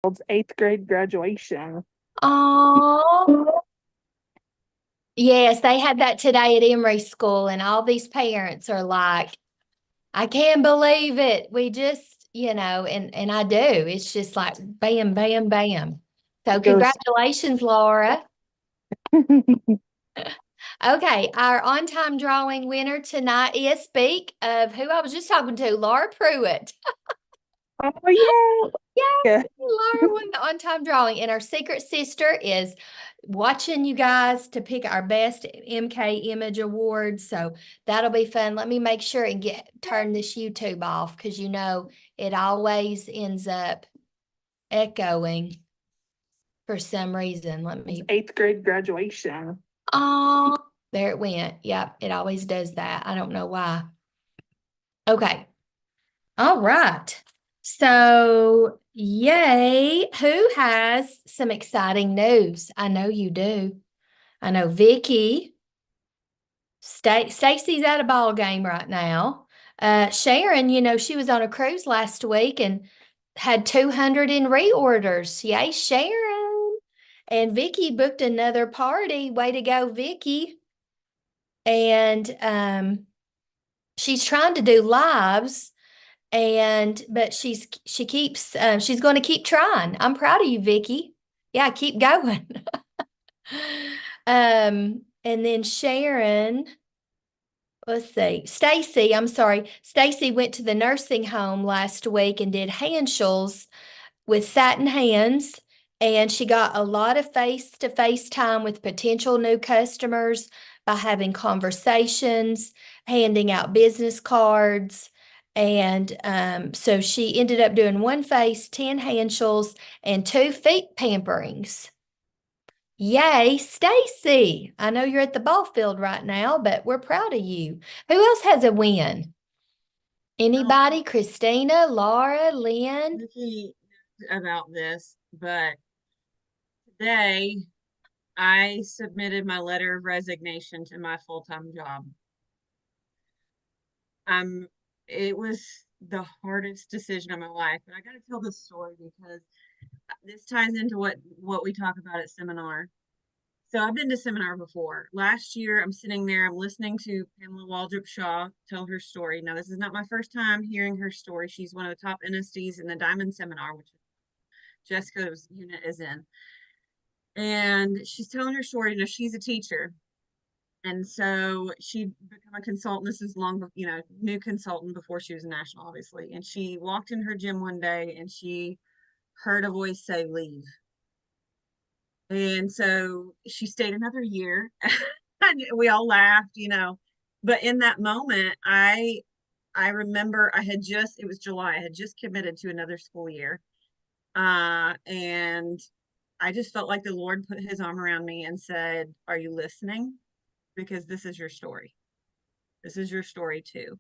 child's eighth grade graduation. Oh, yes, they had that today at Emory School, and all these parents are like, I can't believe it. We just, and I do. It's just like bam, bam, bam. So It goes. congratulations, Laura. Okay, our on-time drawing winner tonight is speak of who I was just talking to, Laura Pruitt. Oh Yay, yeah. Laura won the on-time drawing. And our secret sister is watching you guys to pick our best MK Image Awards. So that'll be fun. Let me make sure and turn this YouTube off because it always ends up echoing for some reason. Let It's me, eighth grade graduation. oh, there it went. Yep, it always does that. I don't know why. Okay. All right. So, yay. Who has some exciting news? I know you do. I know Vicky. Stacy's at a ball game right now. Sharon, she was on a cruise last week and had 200 in reorders. Yay, Sharon. And Vicky booked another party. Way to go, Vicky. And she's trying to do lives but she keeps she's going to keep trying. I'm proud of you, Vicky. Yeah, keep going. And then Sharon, let's see, Stacy, I'm sorry. Stacy went to the nursing home last week and did handshulls with satin hands, and she got a lot of face-to-face time with potential new customers by having conversations, handing out business cards. And so she ended up doing one face, 10 handshulls, and 2 feet pamperings. Yay, Stacy. I know you're at the ball field right now, but we're proud of you. Who else has a win? Anybody? Christina, Laura, Lynn? Thinking about this, but today I submitted my letter of resignation to my full-time job. It was the hardest decision of my life, and I got to tell this story because this ties into what we talk about at seminar. So I've been to seminar before. Last year, I'm sitting there, I'm listening to Pamela Waldrop Shaw tell her story. Now, this is not my first time hearing her story. She's one of the top NSTs in the Diamond Seminar, which Jessica's unit is in. And she's telling her story. She's a teacher. And so she'd become a consultant. This is new consultant before she was a national, obviously. And she walked in her gym one day and she heard a voice say, leave. And so she stayed another year. And we all laughed. But in that moment, I remember it was July. I had just committed to another school year. And I just felt like the Lord put his arm around me and said, are you listening? Because this is your story. This is your story too.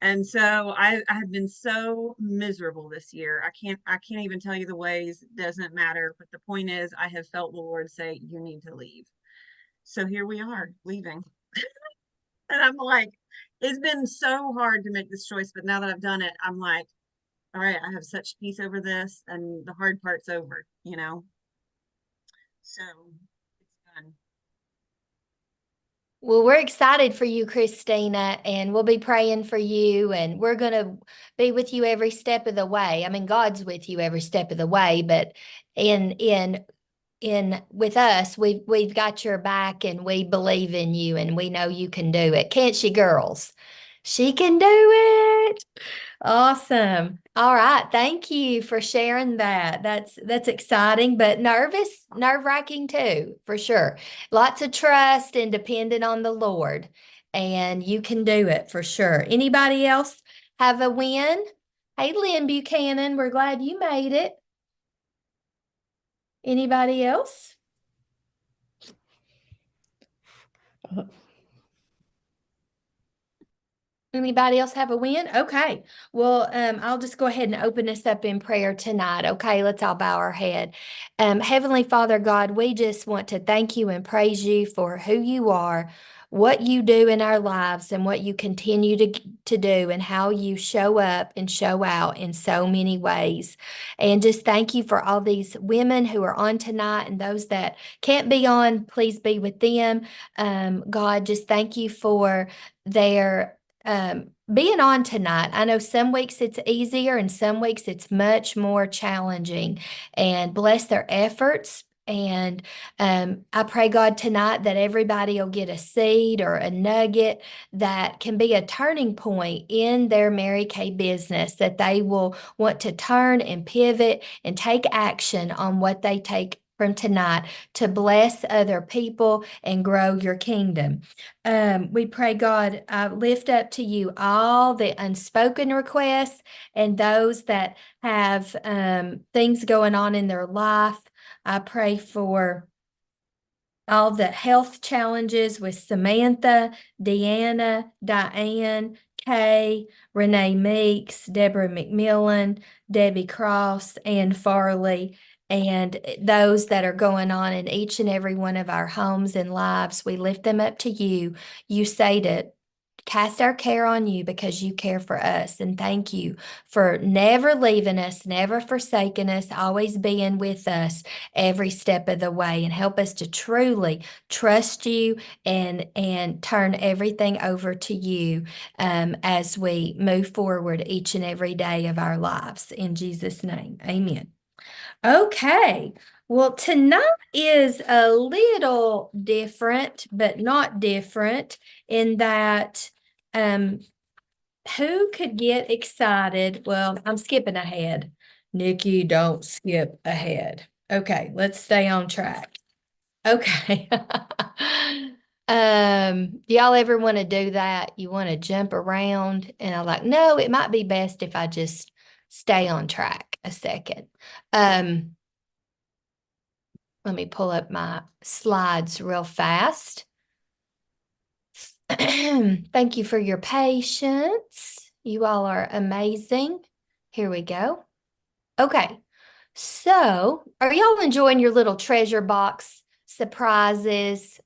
And so I have been so miserable this year. I can't even tell you the ways, it doesn't matter. But the point is I have felt the Lord say, you need to leave. So here we are leaving. And I'm like, it's been so hard to make this choice, but now that I've done it, I'm like, all right, I have such peace over this and the hard part's over. So it's done. Well, we're excited for you, Christina, and we'll be praying for you, and we're going to be with you every step of the way. I mean, God's with you every step of the way, but in with us, we've got your back, and we believe in you, and we know you can do it. Can't she, girls? She can do it. Awesome. All right. Thank you for sharing that. That's exciting, but nerve-wracking too, for sure. Lots of trust and depending on the Lord. And you can do it for sure. Anybody else have a win? Hey, Lynn Buchanan, we're glad you made it. Anybody else? Anybody else have a win? Okay. Well, I'll just go ahead and open us up in prayer tonight. Okay, let's all bow our head. Heavenly Father God, we just want to thank you and praise you for who you are, what you do in our lives and what you continue to do and how you show up and show out in so many ways. And just thank you for all these women who are on tonight and those that can't be on, please be with them. God, just thank you for their being on tonight. I know some weeks it's easier and some weeks it's much more challenging. And bless their efforts. And I pray, God, tonight that everybody will get a seed or a nugget that can be a turning point in their Mary Kay business, that they will want to turn and pivot and take action on what they take from tonight to bless other people and grow your kingdom. We pray, God, I lift up to you all the unspoken requests and those that have things going on in their life. I pray for all the health challenges with Samantha, Deanna, Diane, Kay, Renee Meeks, Deborah McMillan, Debbie Cross, and Farley, and those that are going on in each and every one of our homes and lives. We lift them up to you. You say to cast our care on you because you care for us. And thank you for never leaving us, never forsaking us, always being with us every step of the way, and help us to truly trust you and turn everything over to you as we move forward each and every day of our lives. In Jesus' name, amen. Okay. Well, tonight is a little different, but not different in that who could get excited? Well, I'm skipping ahead. Nikki, don't skip ahead. Okay, let's stay on track. Okay. Do y'all ever want to do that? You want to jump around? And I'm like, no, it might be best if I just stay on track a second. Let me pull up my slides real fast. Thank you for your patience. You all are amazing. Here we go. Okay. So, are y'all enjoying your little treasure box surprises?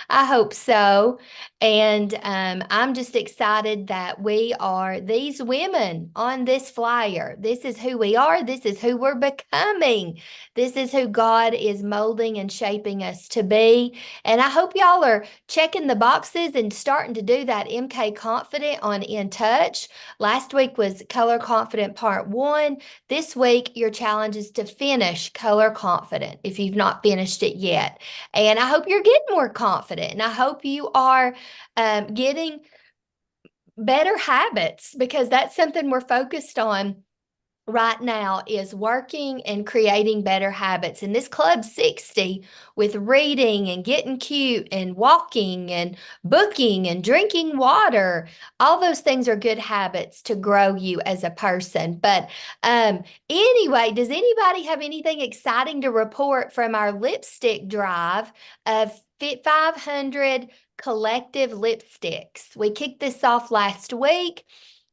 I hope so. And I'm just excited that we are these women on this flyer. This is who we are. This is who we're becoming. This is who God is molding and shaping us to be. And I hope y'all are checking the boxes and starting to do that MK Confident on In Touch. Last week was Color Confident Part 1. This week, your challenge is to finish Color Confident if you've not finished it yet. And I hope you're getting more confident, and I hope you are getting better habits, because that's something we're focused on right now, is working and creating better habits. And this Club 60 with reading and getting cute and walking and booking and drinking water, all those things are good habits to grow you as a person. But anyway, does anybody have anything exciting to report from our lipstick drive of 500 collective lipsticks? We kicked this off last week,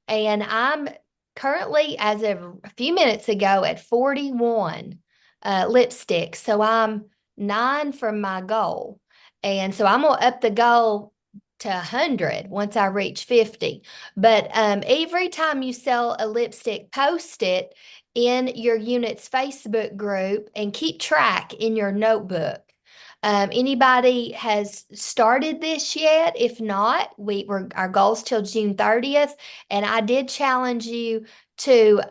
and I'm currently, as of a few minutes ago, at 41 lipsticks. So I'm 9 from my goal. And so I'm going to up the goal to 100 once I reach 50. But every time you sell a lipstick, post it in your unit's Facebook group and keep track in your notebook. Anybody has started this yet? If not, our goal's till June 30th, and I did challenge you to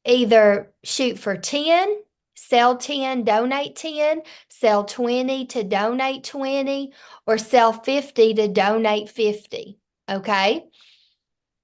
either shoot for 10, sell 10, donate 10, sell 20 to donate 20, or sell 50 to donate 50. Okay?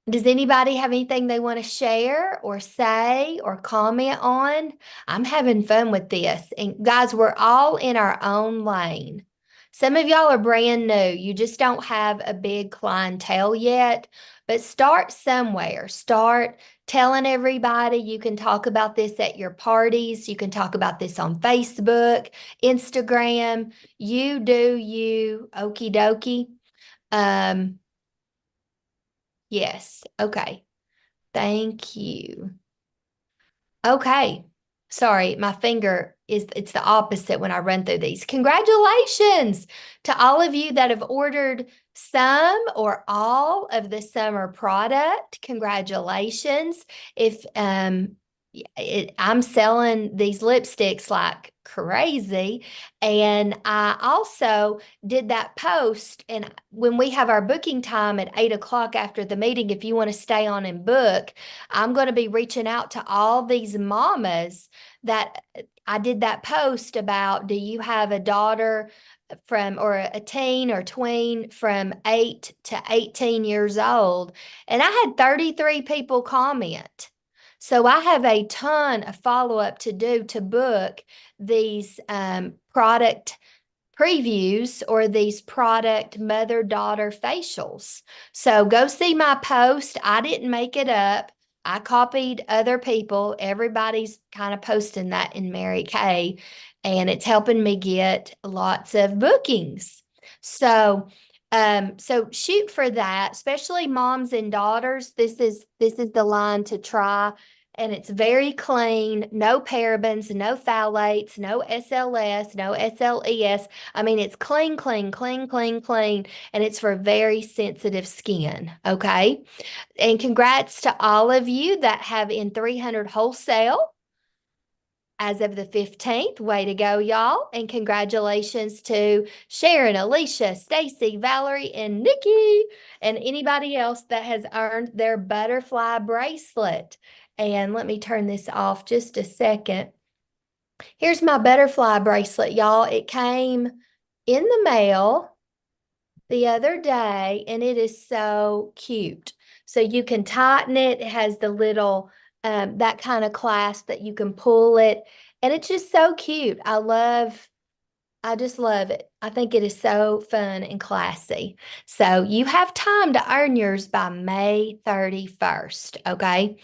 Does anybody have anything they want to share or say or comment on? I'm having fun with this. And guys, we're all in our own lane. Some of y'all are brand new. You just don't have a big clientele yet, but start somewhere. Start telling everybody. You can talk about this at your parties. You can talk about this on Facebook, Instagram. You do you, okie dokie. Yes. Okay. Thank you. Okay. Sorry, my finger it's the opposite when I run through these. Congratulations to all of you that have ordered some or all of the summer product. Congratulations. If I'm selling these lipsticks like crazy. And I also did that post. And when we have our booking time at 8 o'clock after the meeting, if you want to stay on and book, I'm going to be reaching out to all these mamas that I did that post about. Do you have a daughter from or a teen or tween from 8 to 18 years old? And I had 33 people comment. So I have a ton of follow-up to do to book these product previews or these product mother-daughter facials. So go see my post. I didn't make it up. I copied other people. Everybody's kind of posting that in Mary Kay, and it's helping me get lots of bookings. So so shoot for that, especially moms and daughters. This is the line to try. And it's very clean, no parabens, no phthalates, no SLS, no SLES. I mean, it's clean, clean, clean, clean, clean, and it's for very sensitive skin, okay? And congrats to all of you that have in 300 wholesale as of the 15th. Way to go, y'all. And congratulations to Sharon, Alicia, Stacy, Valerie, and Nikki, and anybody else that has earned their butterfly bracelet. And let me turn this off just a second. Here's my butterfly bracelet, y'all. It came in the mail the other day, and it is so cute. So you can tighten it. It has the little, that kind of clasp that you can pull it. And it's just so cute. I just love it. I think it is so fun and classy. So you have time to earn yours by May 31st, okay?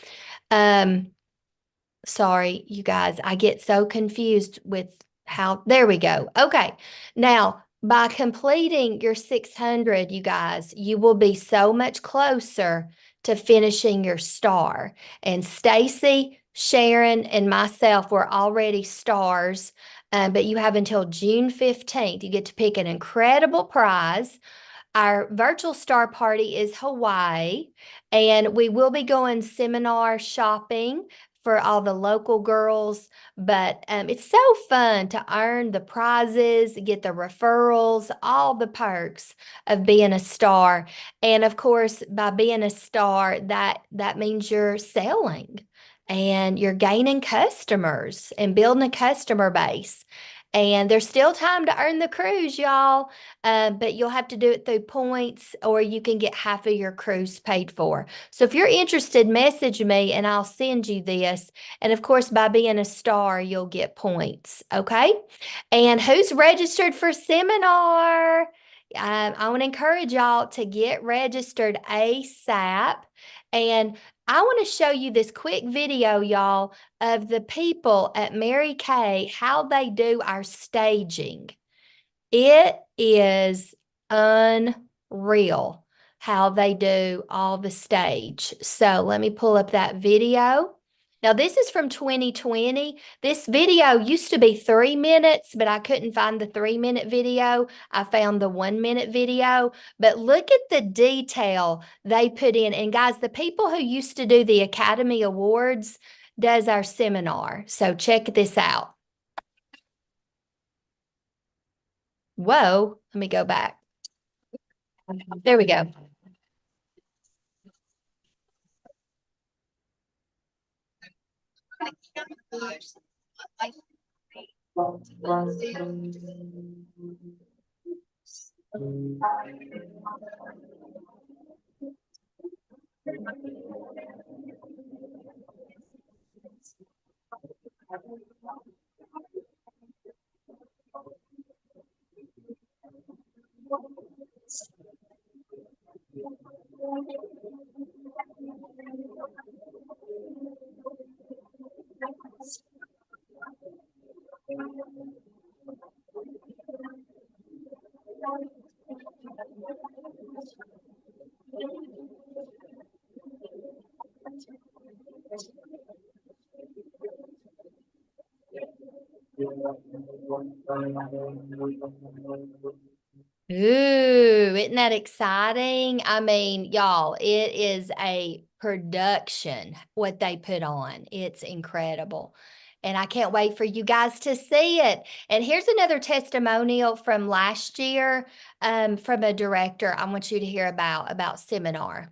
Sorry, you guys, I get so confused with how, there we go. Okay, now by completing your 600, you guys, you will be so much closer to finishing your star. And Stacy, Sharon, and myself were already stars, but you have until June 15th. You get to pick an incredible prize. Our virtual star party is Hawaii, and we will be going seminar shopping for all the local girls, but it's so fun to earn the prizes, get the referrals, all the perks of being a star. And of course, by being a star, that means you're selling and you're gaining customers and building a customer base. And there's still time to earn the cruise, y'all. But you'll have to do it through points, or you can get half of your cruise paid for. So if you're interested, message me and I'll send you this. And of course, by being a star, you'll get points. Okay. And who's registered for seminar? I want to encourage y'all to get registered ASAP. And I want to show you this quick video, y'all, of the people at Mary Kay, how they do our staging. It is unreal how they do all the stage. So let me pull up that video. Now, this is from 2020. This video used to be 3 minutes, but I couldn't find the 3-minute video. I found the 1-minute video. But look at the detail they put in. And guys, the people who used to do the Academy Awards does our seminar. So check this out. Whoa, let me go back. There we go. Ooh, isn't that exciting? I mean, y'all, it is a production what they put on. It's incredible. And I can't wait for you guys to see it. And here's another testimonial from last year, from a director I want you to hear about seminar.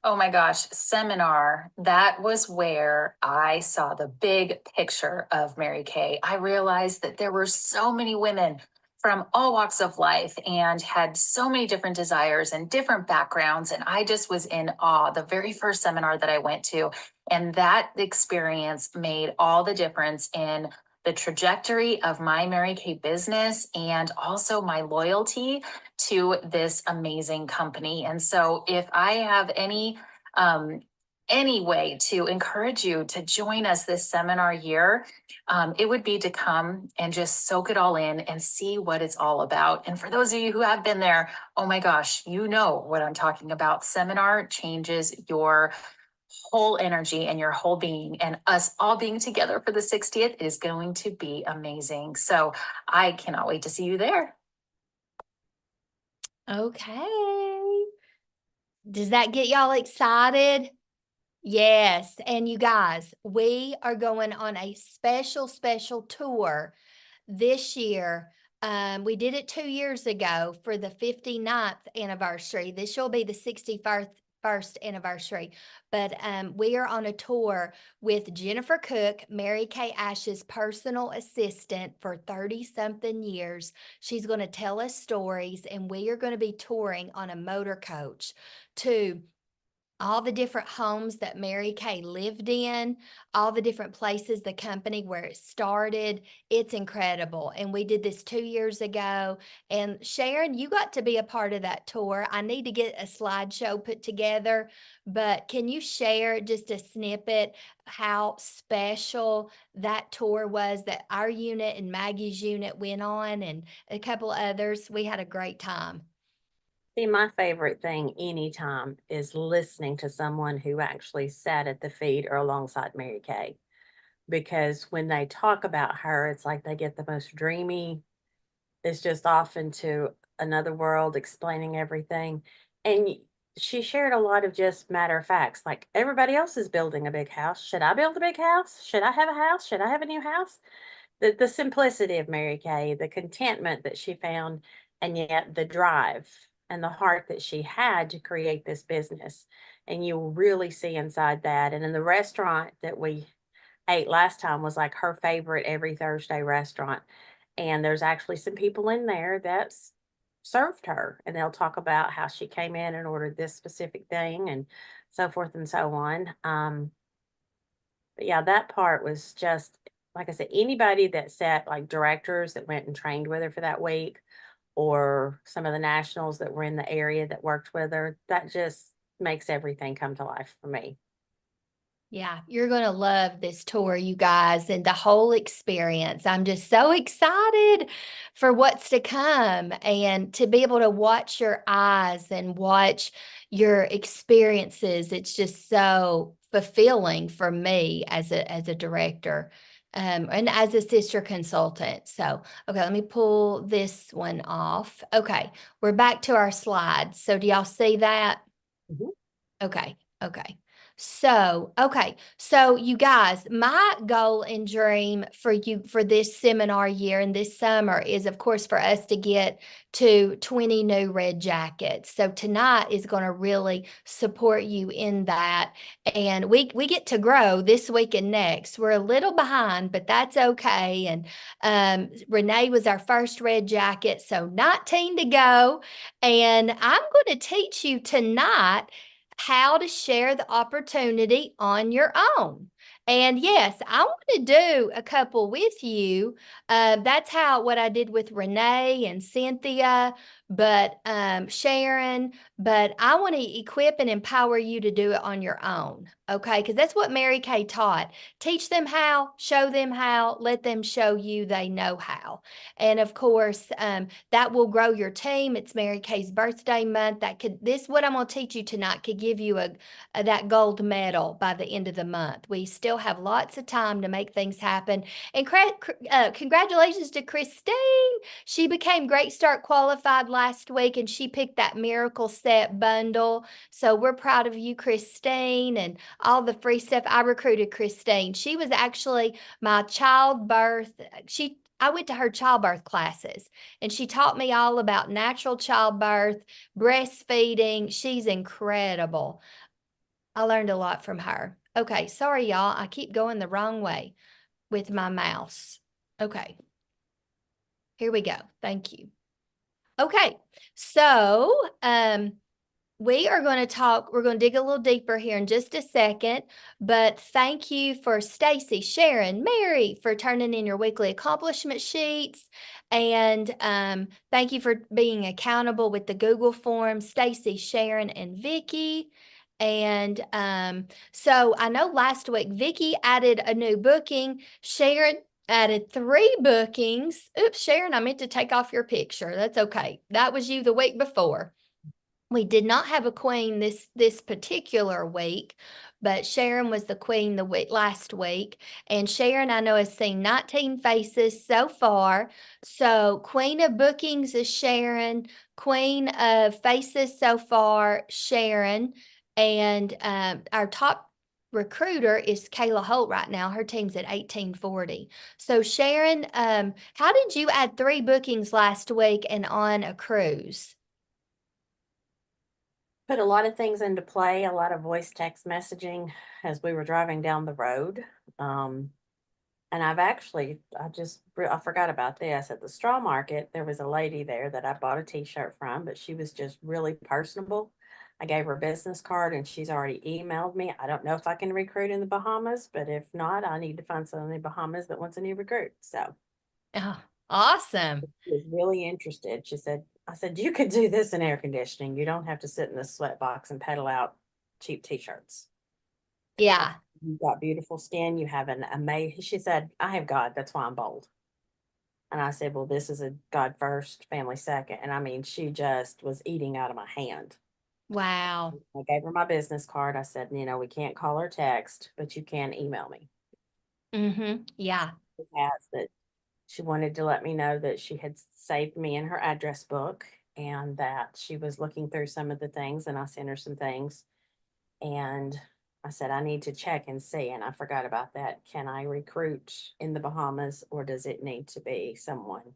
Oh my gosh, seminar. That was where I saw the big picture of Mary Kay. I realized that there were so many women from all walks of life and had so many different desires and different backgrounds. And I just was in awe the very first seminar that I went to. And that experience made all the difference in the trajectory of my Mary Kay business and also my loyalty to this amazing company. And so if I have any way to encourage you to join us this seminar year, it would be to come and just soak it all in and see what it's all about. And for those of you who have been there, oh my gosh, you know what I'm talking about. Seminar changes your whole energy and your whole being, and us all being together for the 60th is going to be amazing. So I cannot wait to see you there. Okay. Does that get y'all excited? Yes. And you guys, we are going on a special tour this year. We did it 2 years ago for the 59th anniversary. This will be the 61st anniversary. But we are on a tour with Jennifer Cook, Mary Kay Ash's personal assistant for 30-something years. She's going to tell us stories, and we are going to be touring on a motor coach to all the different homes that Mary Kay lived in, all the different places, the company where it started. It's incredible. And we did this 2 years ago. And Sharon, you got to be a part of that tour. I need to get a slideshow put together, but can you share just a snippet how special that tour was that our unit and Maggie's unit went on, and a couple others? We had a great time. See, my favorite thing anytime is listening to someone who actually sat at the feet or alongside Mary Kay. Because when they talk about her, it's like they get the most dreamy, it's just off into another world explaining everything. And she shared a lot of just matter of facts, like everybody else is building a big house. Should I build a big house? Should I have a house? Should I have a new house? The simplicity of Mary Kay, the contentment that she found, and yet the drive and the heart that she had to create this business. And you'll really see inside that. And in the restaurant that we ate last time was like her favorite every Thursday restaurant. And there's actually some people in there that's served her, and they'll talk about how she came in and ordered this specific thing and so forth and so on. But yeah, that part was just, like I said, anybody that sat, like directors that went and trained with her for that week, or some of the nationals that were in the area that worked with her, that just makes everything come to life for me. Yeah, you're going to love this tour, you guys, and the whole experience. I'm just so excited for what's to come and to be able to watch your eyes and watch your experiences. It's just so fulfilling for me as a director, and as a sister consultant. So, okay, let me pull this one off. Okay, we're back to our slides. So do y'all see that? Mhm. Okay, okay. So you guys, my goal and dream for you for this seminar year and this summer is, of course, for us to get to 20 new red jackets. So tonight is going to really support you in that. And we get to grow this week and next. We're a little behind, but that's okay. And Renee was our first red jacket, so 19 to go. And I'm going to teach you tonight how to share the opportunity on your own. And yes, I want to do a couple with you. That's what I did with Renee and Cynthia. but Sharon, but I want to equip and empower you to do it on your own. Okay, because that's what Mary Kay taught. Teach them how, show them how, let them show you they know how. And of course, that will grow your team. It's Mary Kay's birthday month. This what I'm going to teach you tonight could give you that gold medal by the end of the month. We still have lots of time to make things happen. And congratulations to Christine. She became Great Start qualified last week, and she picked that Miracle Set bundle. So we're proud of you, Christine, and all the free stuff. I recruited Christine. She was actually my childbirth. I went to her childbirth classes, and she taught me all about natural childbirth, breastfeeding. She's incredible. I learned a lot from her. Okay, sorry, y'all. I keep going the wrong way with my mouse. Okay. Here we go. Thank you. Okay, so we are going to we're going to dig a little deeper here in just a second, but thank you for Stacy, Sharon, Mary for turning in your weekly accomplishment sheets, and thank you for being accountable with the Google form, Stacy, Sharon, and Vicki. And so I know last week Vicki added a new booking. Sharon added 3 bookings. Oops, Sharon, I meant to take off your picture. That's okay. That was you the week before. We did not have a queen this particular week, but Sharon was the queen last week. And Sharon, I know, has seen 19 faces so far. So queen of bookings is Sharon, queen of faces so far, Sharon. And our top recruiter is Kayla Holt right now. Her team's at 1840. So Sharon, how did you add 3 bookings last week and on a cruise? Put a lot of things into play, a lot of voice text messaging as we were driving down the road. And I forgot about this. At the straw market, there was a lady there that I bought a t-shirt from, but she was just really personable. I gave her a business card and she's already emailed me. I don't know if I can recruit in the Bahamas, but if not, I need to find someone in the Bahamas that wants a new recruit. So Oh, awesome. she was really interested. I said, you could do this in air conditioning. You don't have to sit in the sweat box and pedal out cheap t-shirts. Yeah. You've got beautiful skin. You have an amazing, she said, I have God. That's why I'm bold. And I said, well, this is a God first, family second. And I mean, she just was eating out of my hand. Wow. I gave her my business card. I said, we can't call or text, but you can email me. Mm-hmm. Yeah. That she wanted to let me know that she had saved me in her address book and that she was looking through some of the things, and I sent her some things. And I said, I need to check and see. And I forgot about that. Can I recruit in the Bahamas, or does it need to be someone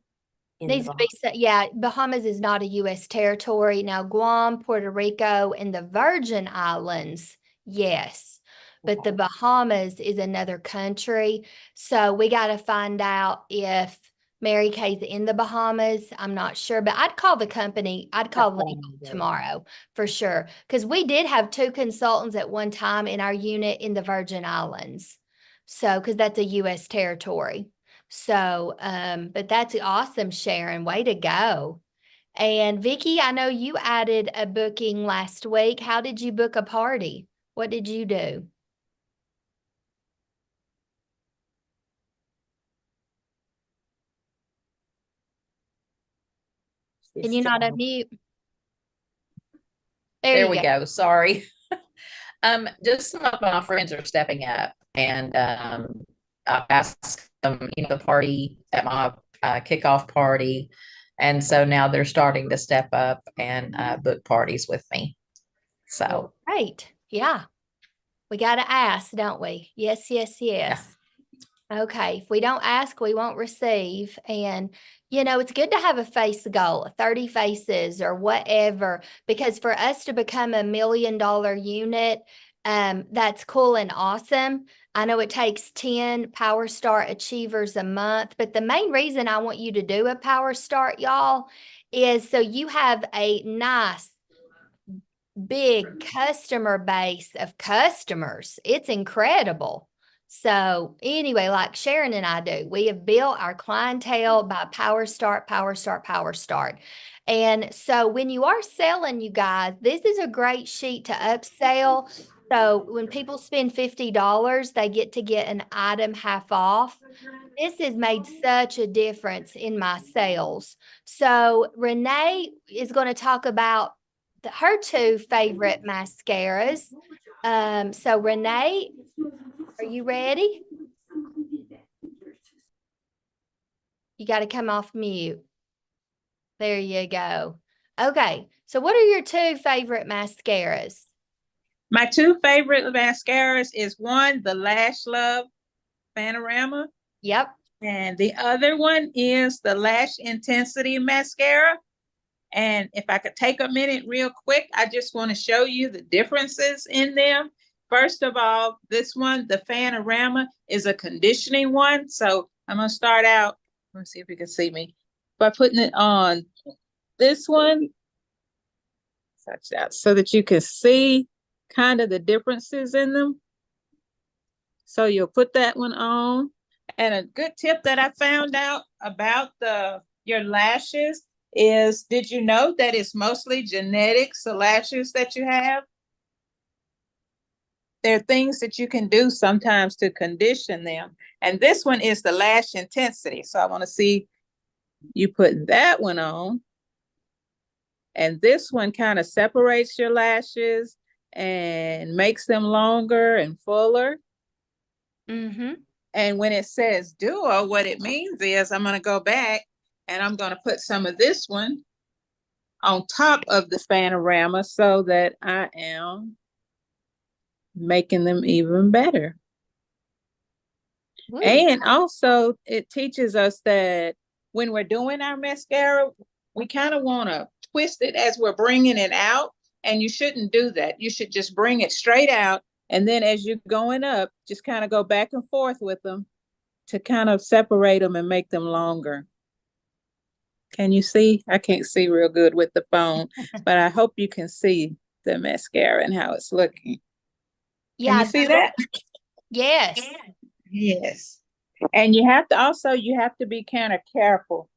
in the Needs to be, Bahamas? yeah, Bahamas is not a U.S. territory. Now, Guam, Puerto Rico, and the Virgin Islands, yes. But the Bahamas is another country. So we got to find out if Mary Kay's in the Bahamas. I'm not sure, but I'd call the company. I'd call That's what legal I'm gonna do. tomorrow for sure. Because we did have 2 consultants at one time in our unit in the Virgin Islands. So, because that's a U.S. territory. So, but that's awesome, Sharon. Way to go. And Vicki, I know you added a booking last week. How did you book a party? What did you do? Can you not unmute? There There you we go. go. Sorry. Just some of my friends are stepping up, and I asked them, the party at my kickoff party, and so now they're starting to step up and book parties with me. So Great. Yeah. We got to ask, don't we? Yes, yes, yes. Okay. If we don't ask, we won't receive. And, it's good to have a face goal, 30 faces or whatever, because for us to become $1 million unit, that's cool and awesome. I know it takes 10 Power Start achievers a month, but the main reason I want you to do a Power Start, y'all, is so you have a nice big customer base of customers. It's incredible. So anyway, like Sharon and I do, we have built our clientele by Power Start, Power Start, Power Start. And so when you are selling, you guys, this is a great sheet to upsell. So when people spend $50, they get to get an item half off. This has made such a difference in my sales. So Renee is going to talk about her two favorite mascaras. So Renee, are you ready? You got to come off mute. There you go. Okay. So what are your two favorite mascaras? My two favorite mascaras is one, the Lash Love Panorama, Yep. and the other one is the Lash Intensity Mascara. And if I could take a minute real quick, I just want to show you the differences in them. First of all, this one, the Panorama, is a conditioning one. So I'm going to start out, let's see if you can see me, by putting it on this one, such that, so that you can see kind of the differences in them. So you'll put that one on. And a good tip that I found out about your lashes is, did you know that it's mostly genetics, the lashes that you have? There are things that you can do sometimes to condition them. And this one is the Lash Intensity. So I want to see you put that one on. And this one kind of separates your lashes and makes them longer and fuller. Mm-hmm. And when it says duo, what it means is I'm going to go back and I'm going to put some of this one on top of the Panorama so that I am making them even better. Ooh. And also it teaches us that when we're doing our mascara, we kind of want to twist it as we're bringing it out. And you shouldn't do that. You should just bring it straight out. And then as you're going up, just kind of go back and forth with them to kind of separate them and make them longer. Can you see? I can't see real good with the phone, but I hope you can see the mascara and how it's looking. Yeah. Can you see that? Yes. Yes. And you have to be kind of careful.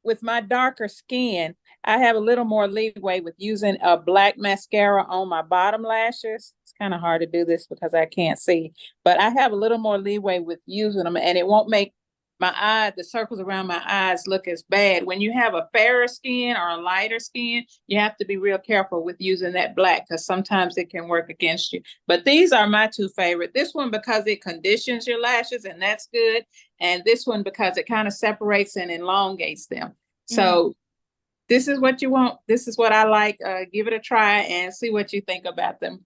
With my darker skin, I have a little more leeway with using a black mascara on my bottom lashes. It's kind of hard to do this because I can't see, but I have a little more leeway with using them, and it won't make the circles around my eyes look as bad. When you have a fairer skin or a lighter skin, you have to be real careful with using that black because sometimes it can work against you. But these are my two favorite. This one because it conditions your lashes, and that's good. And this one because it kind of separates and elongates them. So this is what you want. This is what I like. Give it a try and see what you think about them.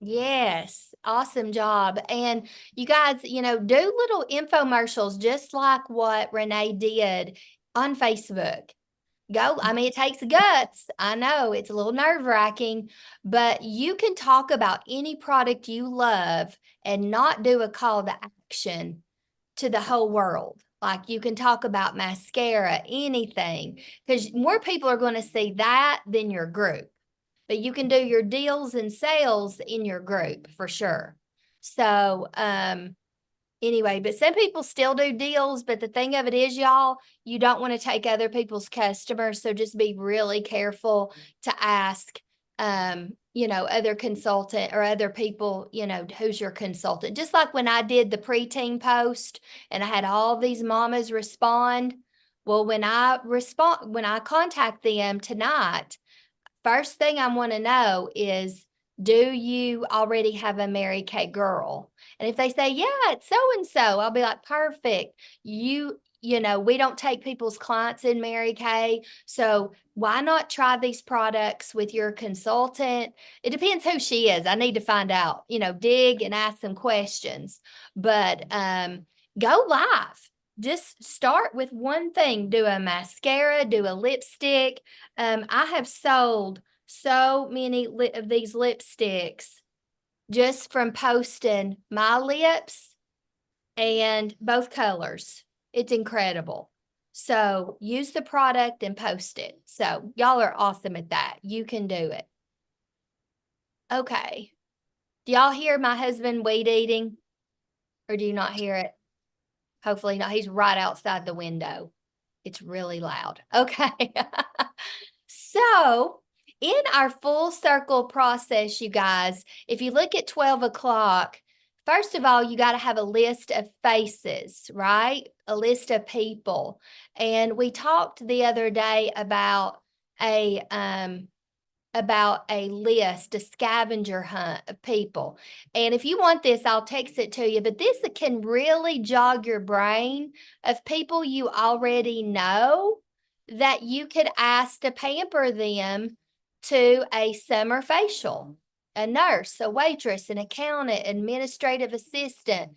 Yes, awesome job. And you guys, do little infomercials just like what Renee did on Facebook. It takes guts. I know it's a little nerve-wracking, but you can talk about any product you love and not do a call to action to the whole world. Like you can talk about mascara, anything, because more people are going to see that than your group. But you can do your deals and sales in your group for sure. So, anyway, but some people still do deals, but the thing of it is, y'all, you don't want to take other people's customers. So just be really careful to ask, other consultant or other people, who's your consultant. Just like when I did the preteen post and I had all these mamas respond. Well, when I contact them tonight, first thing I want to know is, do you already have a Mary Kay girl? And if they say, yeah, it's so-and-so, I'll be like, perfect. We don't take people's clients in Mary Kay. So why not try these products with your consultant? It depends who she is. I need to find out, dig and ask some questions, but go live. Just start with one thing. Do a mascara, do a lipstick. I have sold so many of these lipsticks just from posting my lips and both colors. It's incredible. So use the product and post it. So y'all are awesome at that. You can do it. Okay. Do y'all hear my husband weed eating? Or do you not hear it? Hopefully not. He's right outside the window. It's really loud. Okay. So in our full circle process, you guys, if you look at 12 o'clock, first of all, you got to have a list of faces, right? A list of people. And we talked the other day about a list, a scavenger hunt of people. And if you want this, I'll text it to you, but this can really jog your brain of people you already know that you could ask to pamper them to a summer facial, a nurse, a waitress, an accountant, administrative assistant,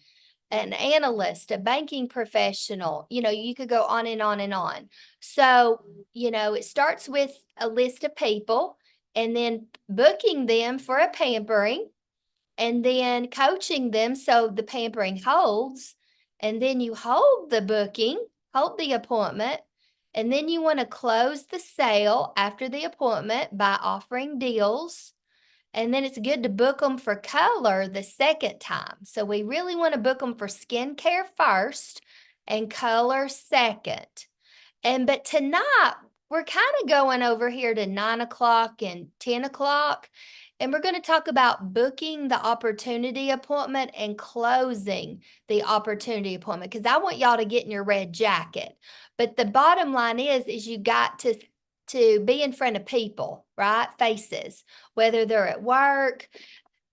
an analyst, a banking professional. You know, you could go on and on and on. So, you know, it starts with a list of people and then booking them for a pampering and then coaching them so the pampering holds. And then you hold the booking, hold the appointment, and then you want to close the sale after the appointment by offering deals. And then it's good to book them for color the second time. So we really want to book them for skincare first and color second. But tonight we're kind of going over here to 9 o'clock and 10 o'clock. And we're going to talk about booking the opportunity appointment and closing the opportunity appointment because I want y'all to get in your red jacket. But the bottom line is you got to be in front of people, right? Faces, whether they're at work,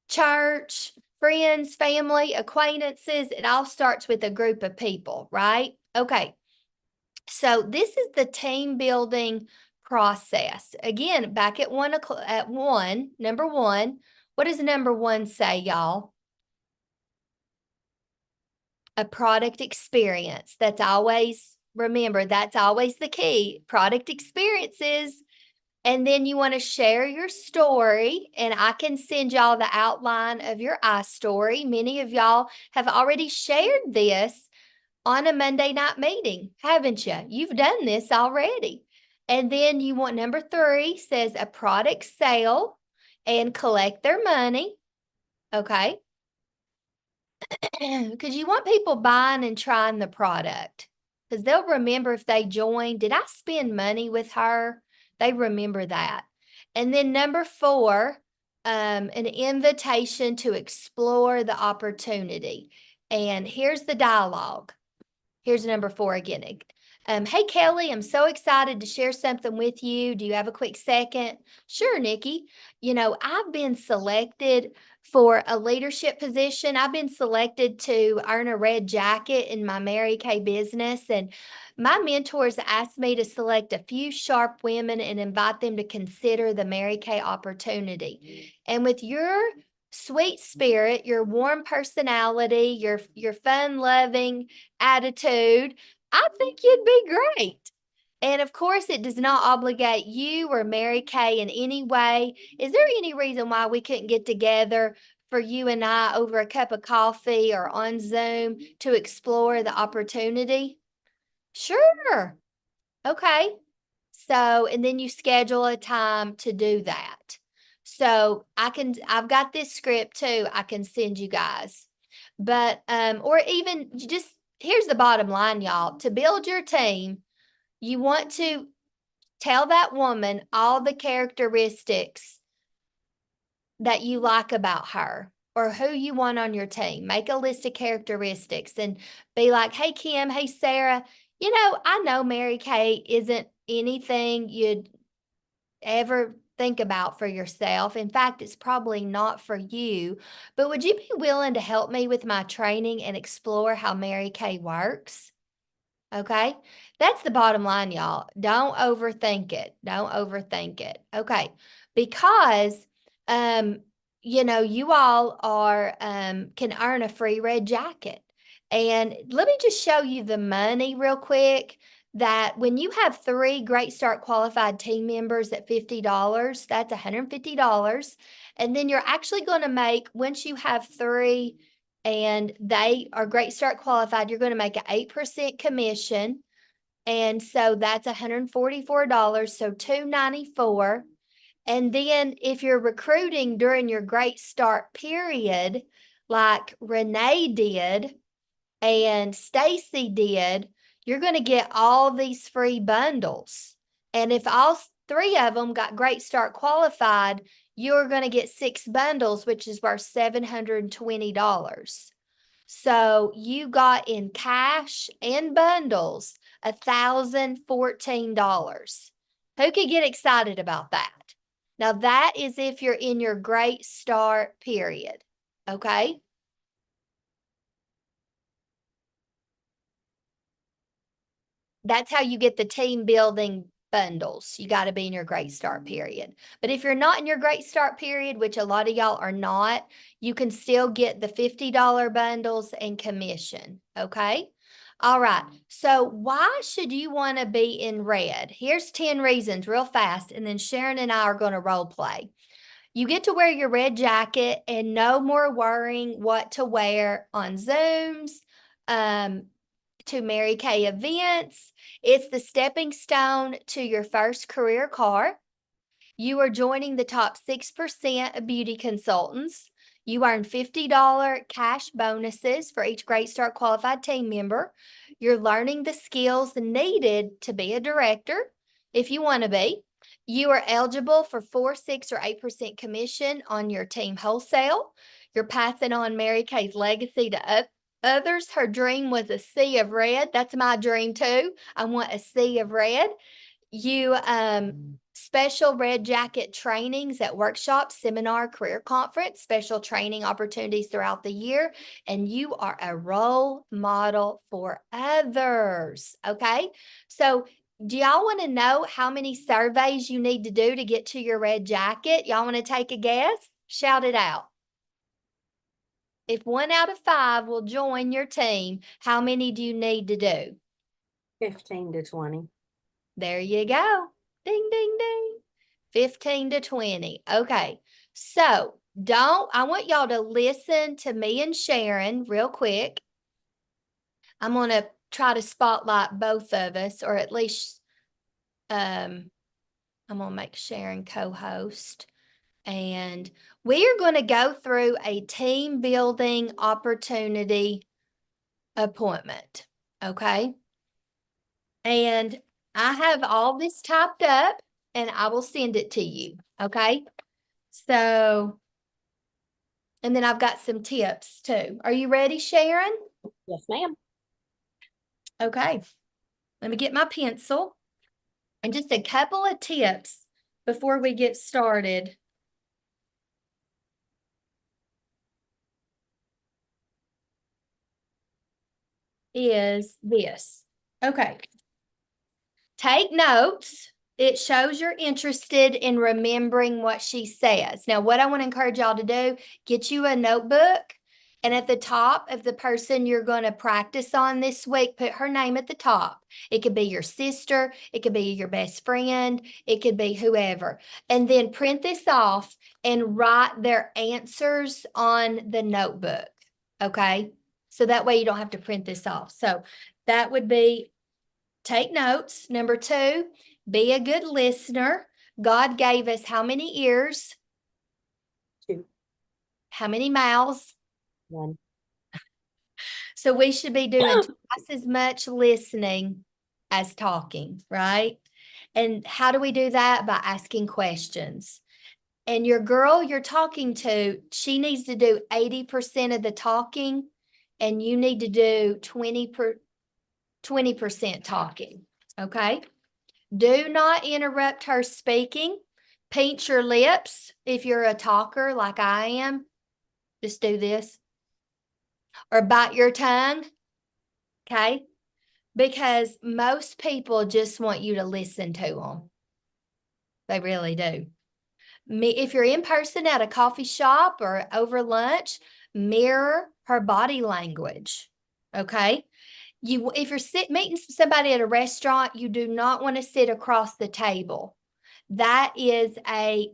church, friends, family, acquaintances. It all starts with a group of people, right? Okay. So this is the team building process. Again, back at number one, what does number one say, y'all? A product experience. That's always, remember, that's always the key. Product experiences. And then you want to share your story, and I can send y'all the outline of your iStory. Many of y'all have already shared this on a Monday night meeting, haven't you? You've done this already. And then you want number 3 says a product sale and collect their money. Okay. Because you want people buying and trying the product because they'll remember if they join, did I spend money with her? They remember that. And then number 4, an invitation to explore the opportunity. And here's the dialogue. Here's number 4 again. Hey, Kelly, I'm so excited to share something with you. Do you have a quick second? Sure, Nikki. You know, I've been selected for a leadership position. I've been selected to earn a red jacket in my Mary Kay business. And my mentors asked me to select a few sharp women and invite them to consider the Mary Kay opportunity. And with your sweet spirit, your warm personality, your fun-loving attitude, I think you'd be great. And of course, it does not obligate you or Mary Kay in any way. Is there any reason why we couldn't get together for you and I over a cup of coffee or on Zoom to explore the opportunity? Sure. Okay. So, and then you schedule a time to do that. So I've got this script too, I can send you guys. But, or even just, here's the bottom line, y'all. To build your team, you want to tell that woman all the characteristics that you like about her or who you want on your team. Make a list of characteristics and be like, hey, Kim, hey, Sarah, you know, I know Mary Kay isn't anything you'd ever think about for yourself. In fact, it's probably not for you, but would you be willing to help me with my training and explore how Mary Kay works? Okay, that's the bottom line, y'all. Don't overthink it. Don't overthink it. Okay, because you know, you all are can earn a free red jacket. And let me just show you the money real quick. That when you have 3 Great Start qualified team members at $50, that's $150. And then you're actually going to make, once you have 3 and they are Great Start qualified, you're going to make an 8% commission. And so that's $144, so $294. And then if you're recruiting during your Great Start period, like Renee did and Stacy did, you're going to get all these free bundles. And if all three of them got Great Start qualified, you're going to get 6 bundles, which is worth $720. So you got in cash and bundles $1,014. Who could get excited about that? Now that is if you're in your Great Start period, okay? That's how you get the team building bundles. You got to be in your Great Start period. But if you're not in your Great Start period, which a lot of y'all are not, you can still get the $50 bundles and commission, okay? All right, so why should you want to be in red? Here's 10 reasons real fast, and then Sharon and I are going to role play. You get to wear your red jacket and no more worrying what to wear on Zooms, to Mary Kay events. It's the stepping stone to your first career car. You are joining the top 6% of beauty consultants. You earn $50 cash bonuses for each Great Start qualified team member. You're learning the skills needed to be a director if you want to be. You are eligible for 4, 6, or 8% commission on your team wholesale. You're passing on Mary Kay's legacy to others. Her dream was a sea of red. That's my dream too. I want a sea of red. You special red jacket trainings at workshops, seminar, career conference, special training opportunities throughout the year, and you are a role model for others, okay? So do y'all want to know how many surveys you need to do to get to your red jacket? Y'all want to take a guess? Shout it out. If 1 out of 5 will join your team, how many do you need to do? 15 to 20. There you go. Ding, ding, ding. 15 to 20. Okay. So I want y'all to listen to me and Sharon real quick. I'm going to try to spotlight both of us, or at least I'm going to make Sharon co-host. And we are going to go through a team building opportunity appointment. Okay. And I have all this typed up and I will send it to you. Okay. So, and then I've got some tips too. Are you ready, Sharon? Yes, ma'am. Okay. Let me get my pencil and just a couple of tips before we get started. Is this. Okay. Take notes. It shows you're interested in remembering what she says. Now, what I want to encourage y'all to do, get you a notebook, and at the top of the person you're going to practice on this week, put her name at the top. It could be your sister. It could be your best friend. It could be whoever. And then print this off and write their answers on the notebook. Okay? So that way you don't have to print this off. So that would be take notes. Number 2, be a good listener. God gave us how many ears? 2. How many mouths? 1. So we should be doing twice as much listening as talking, right? And how do we do that? By asking questions. And your girl you're talking to, she needs to do 80% of the talking, and you need to do 20% talking, okay? Do not interrupt her speaking. Pinch your lips if you're a talker like I am. Just do this. Or bite your tongue, okay? Because most people just want you to listen to them. They really do. If you're in person at a coffee shop or over lunch, mirror her body language, okay? If you're meeting somebody at a restaurant, you do not want to sit across the table. That is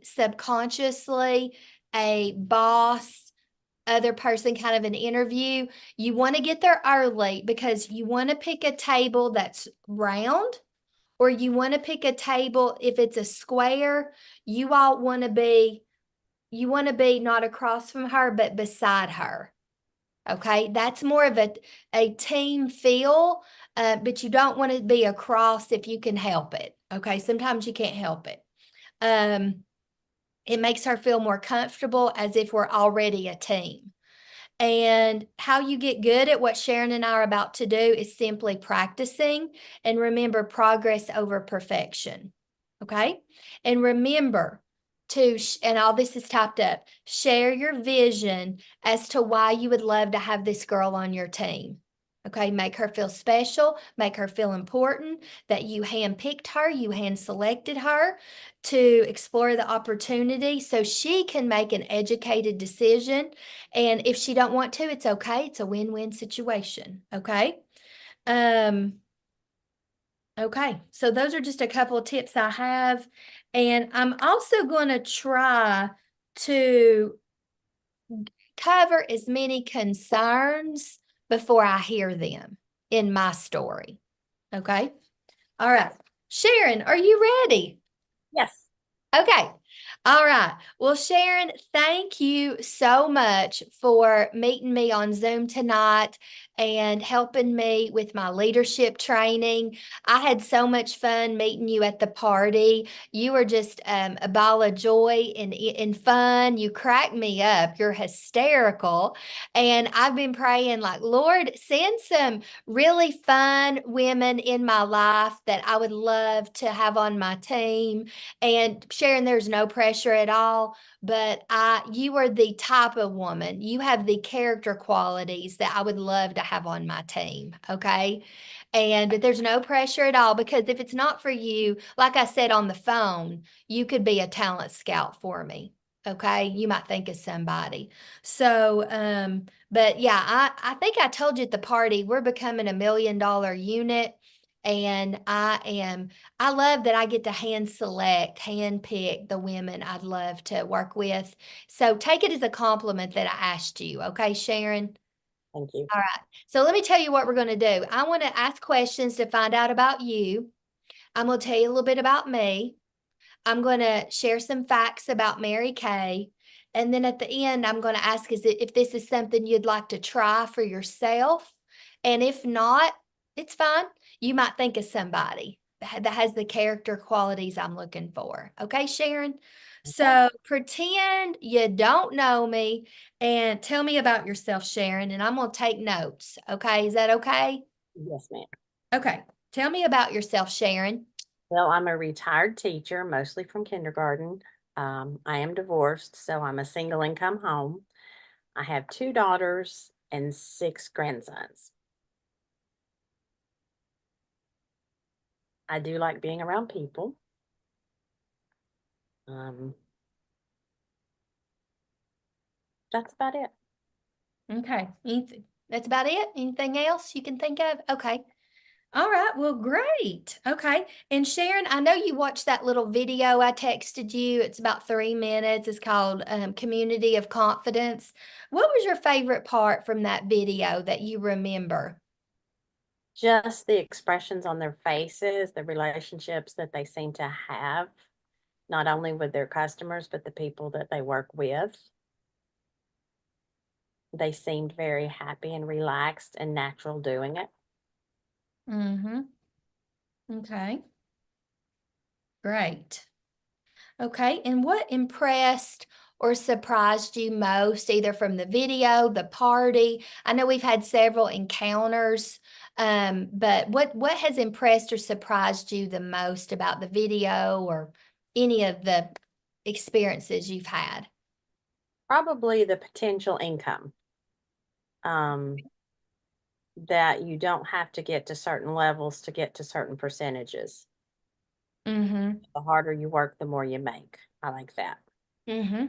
subconsciously a boss, other person kind of an interview. You want to get there early because you want to pick a table that's round or you want to pick a table, if it's a square, you all want to be not across from her, but beside her. Okay, that's more of a team feel, but you don't want to be across if you can help it. Okay, sometimes you can't help it. It makes her feel more comfortable as if we're already a team. And how you get good at what Sharon and I are about to do is simply practicing. And remember, progress over perfection. Okay, and remember and all this is typed up, share your vision as to why you would love to have this girl on your team. Okay, make her feel special, make her feel important, that you handpicked her, you hand selected her to explore the opportunity so she can make an educated decision. And if she don't want to, it's okay. It's a win-win situation. Okay. Okay, so those are just a couple of tips I have. And I'm also going to try to cover as many concerns before I hear them in my story. Okay. All right. Sharon, are you ready? Yes. Okay. All right. Well, Sharon, thank you so much for meeting me on Zoom tonight and helping me with my leadership training. I had so much fun meeting you at the party. You were just a ball of joy and fun. You cracked me up. You're hysterical. And I've been praying like, Lord, send some really fun women in my life that I would love to have on my team. And Sharon, there's no pressure at all, but you are the type of woman. You have the character qualities that I would love to have on my team. Okay. But there's no pressure at all, because if it's not for you, like I said on the phone, you could be a talent scout for me. Okay. You might think of somebody. So, but yeah, I think I told you at the party, we're becoming $1 million unit. And I love that I get to hand pick the women I'd love to work with. So take it as a compliment that I asked you. Okay, Sharon? Thank you. All right. So let me tell you what we're going to do. I want to ask questions to find out about you. I'm going to tell you a little bit about me. I'm going to share some facts about Mary Kay. And then at the end, I'm going to ask if this is something you'd like to try for yourself. And if not, it's fine. You might think of somebody that has the character qualities I'm looking for. Okay, Sharon? So pretend you don't know me and tell me about yourself, Sharon, and I'm going to take notes. Okay, is that okay? Yes, ma'am. Okay, tell me about yourself, Sharon. Well, I'm a retired teacher, mostly from kindergarten. I am divorced, so I'm a single income home. I have 2 daughters and 6 grandsons. I do like being around people. That's about it. Okay, that's about it? Anything else you can think of? Okay. All right, well, great. Okay. And Sharon, I know you watched that little video I texted you. It's about 3 minutes. It's called Community of Confidence. What was your favorite part from that video that you remember? Just the expressions on their faces, the relationships that they seem to have, not only with their customers, but the people that they work with. They seemed very happy and relaxed and natural doing it. Mm-hmm. Okay. Great. Okay, and what impressed or surprised you most, either from the video, the party? I know we've had several encounters, but what has impressed or surprised you the most about the video or any of the experiences you've had? Probably the potential income. That you don't have to get to certain levels to get to certain percentages. Mm-hmm. The harder you work, the more you make. I like that. Mm-hmm.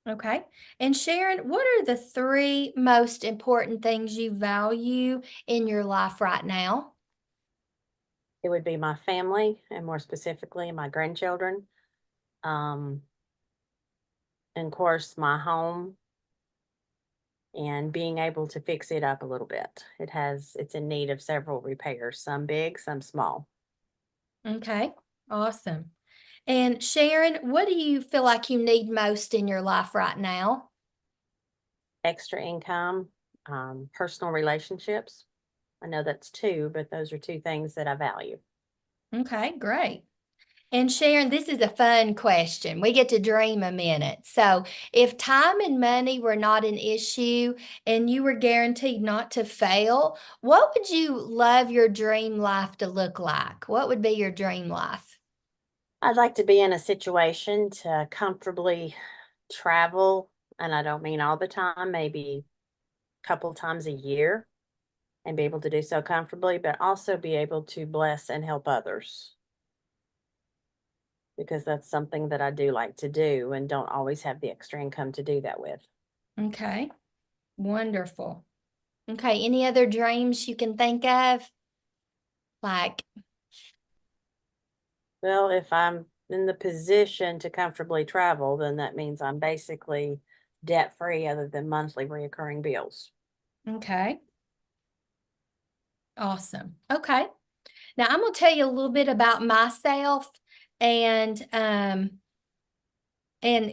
Okay. And Sharon, what are the 3 most important things you value in your life right now? It would be my family, and more specifically, my grandchildren. And of course, my home and being able to fix it up a little bit. It's in need of several repairs, some big, some small. Okay, awesome. And Sharon, what do you feel like you need most in your life right now? Extra income, personal relationships. I know that's two, but those are two things that I value. Okay, great. And Sharon, this is a fun question. We get to dream a minute. So, if time and money were not an issue and you were guaranteed not to fail, what would you love your dream life to look like? What would be your dream life? I'd like to be in a situation to comfortably travel, and I don't mean all the time, maybe a couple times a year, and be able to do so comfortably, but also be able to bless and help others. Because that's something that I do like to do and don't always have the extra income to do that with. Okay, wonderful. Okay, any other dreams you can think of? Like, Well, if I'm in the position to comfortably travel, then that means I'm basically debt free other than monthly recurring bills. okay, awesome. Okay. Now I'm going to tell you a little bit about myself and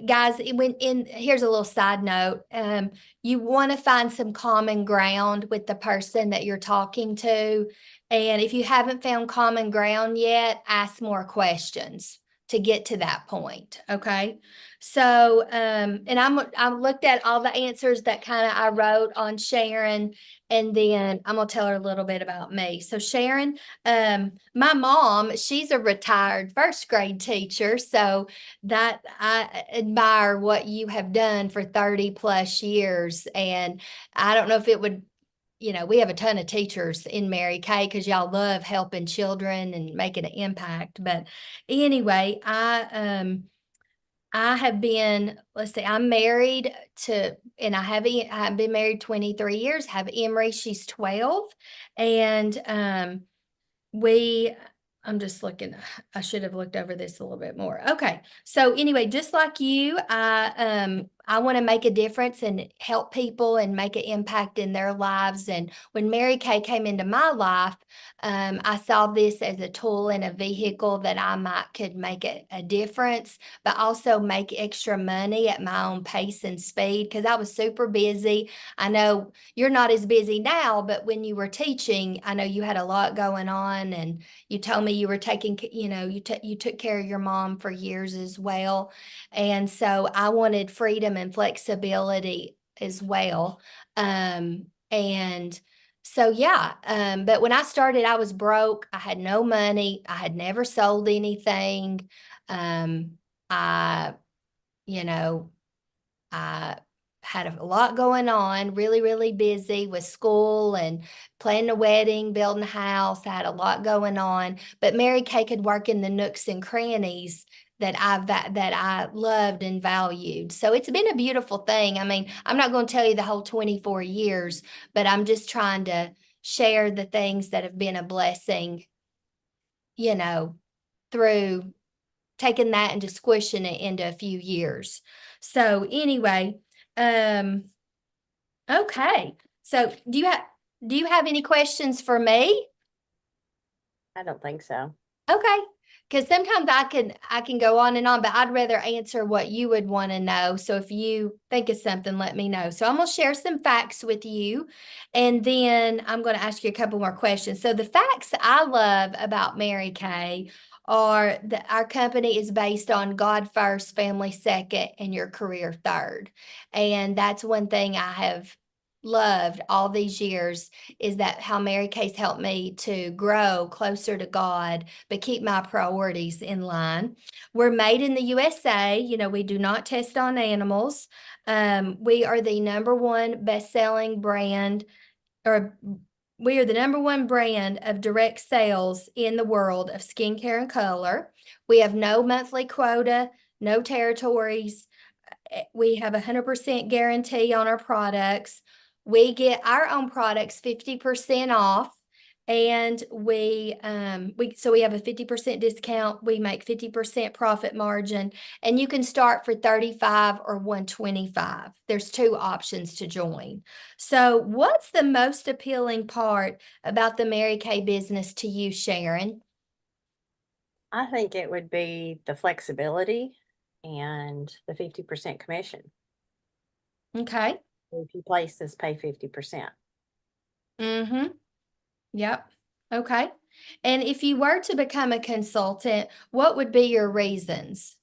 guys, here's a little side note. You want to find some common ground with the person that you're talking to. And if you haven't found common ground yet, ask more questions to get to that point. Okay. So, and I looked at all the answers that kind of I wrote on Sharon, and then I'm gonna tell her a little bit about me. So Sharon, my mom, she's a retired first grade teacher. So that I admire what you have done for 30 plus years. And I don't know if it would, we have a ton of teachers in Mary Kay because y'all love helping children and making an impact. But anyway, I have been, let's see, I'm married to, and I've been married 23 years, have Emery, she's 12. And I'm just looking, I should have looked over this a little bit more. Okay. So anyway, just like you, I want to make a difference and help people and make an impact in their lives. And when Mary Kay came into my life, I saw this as a tool and a vehicle that could make a difference, but also make extra money at my own pace and speed because I was super busy. I know you're not as busy now, but when you were teaching, I know you had a lot going on, and you told me you were taking, you took care of your mom for years as well. And so I wanted freedom and flexibility as well. And so, yeah, but when I started, I was broke. I had no money. I had never sold anything. I, you know, I had a lot going on, really, really busy with school and planning a wedding, building a house. I had a lot going on, but Mary Kay could work in the nooks and crannies that I loved and valued. So it's been a beautiful thing. I mean, I'm not going to tell you the whole 24 years, but I'm just trying to share the things that have been a blessing, through taking that and just squishing it into a few years. So anyway, okay. So do you have any questions for me? I don't think so. Okay. Because sometimes I can go on and on, but I'd rather answer what you would want to know. So if you think of something, let me know. So I'm going to share some facts with you, and then I'm going to ask you a couple more questions. So the facts I love about Mary Kay are that our company is based on God first, family second, and your career third. And that's one thing I have loved all these years, is that how Mary Kay's helped me to grow closer to God, but keep my priorities in line. We're made in the USA. We do not test on animals. We are the number one best-selling brand, or we are the number one brand of direct sales in the world of skincare and color. We have no monthly quota, no territories. We have 100% guarantee on our products. We get our own products 50% off, And we so we have a 50% discount. We make 50% profit margin, and you can start for 35 or 125. There's two options to join. So what's the most appealing part about the Mary Kay business to you, Sharon? I think it would be the flexibility and the 50% commission. Okay. If you places pay 50%. Mm-hmm. Yep. Okay. And if you were to become a consultant, what would be your reasons?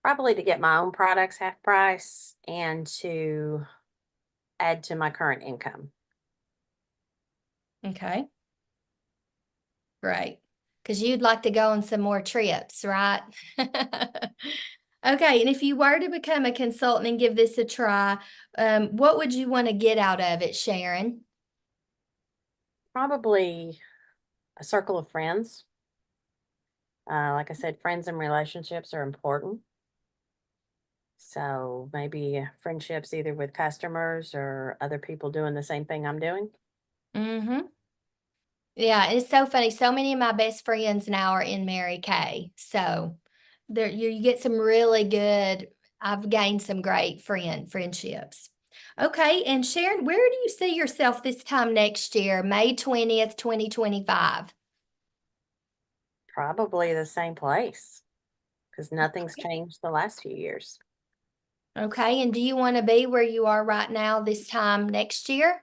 Probably to get my own products half price and to add to my current income. Okay. Great. Because you'd like to go on some more trips, right? Okay. And if you were to become a consultant and give this a try, what would you want to get out of it, Sharon? Probably a circle of friends. Like I said, friends and relationships are important. So maybe friendships either with customers or other people doing the same thing I'm doing. Mm-hmm. Yeah, it's so funny. So many of my best friends now are in Mary Kay. So there you get some really good, I've gained some great friendships. Okay, and Sharon, where do you see yourself this time next year, May 20th, 2025? Probably the same place because nothing's changed the last few years. Okay, and do you want to be where you are right now this time next year?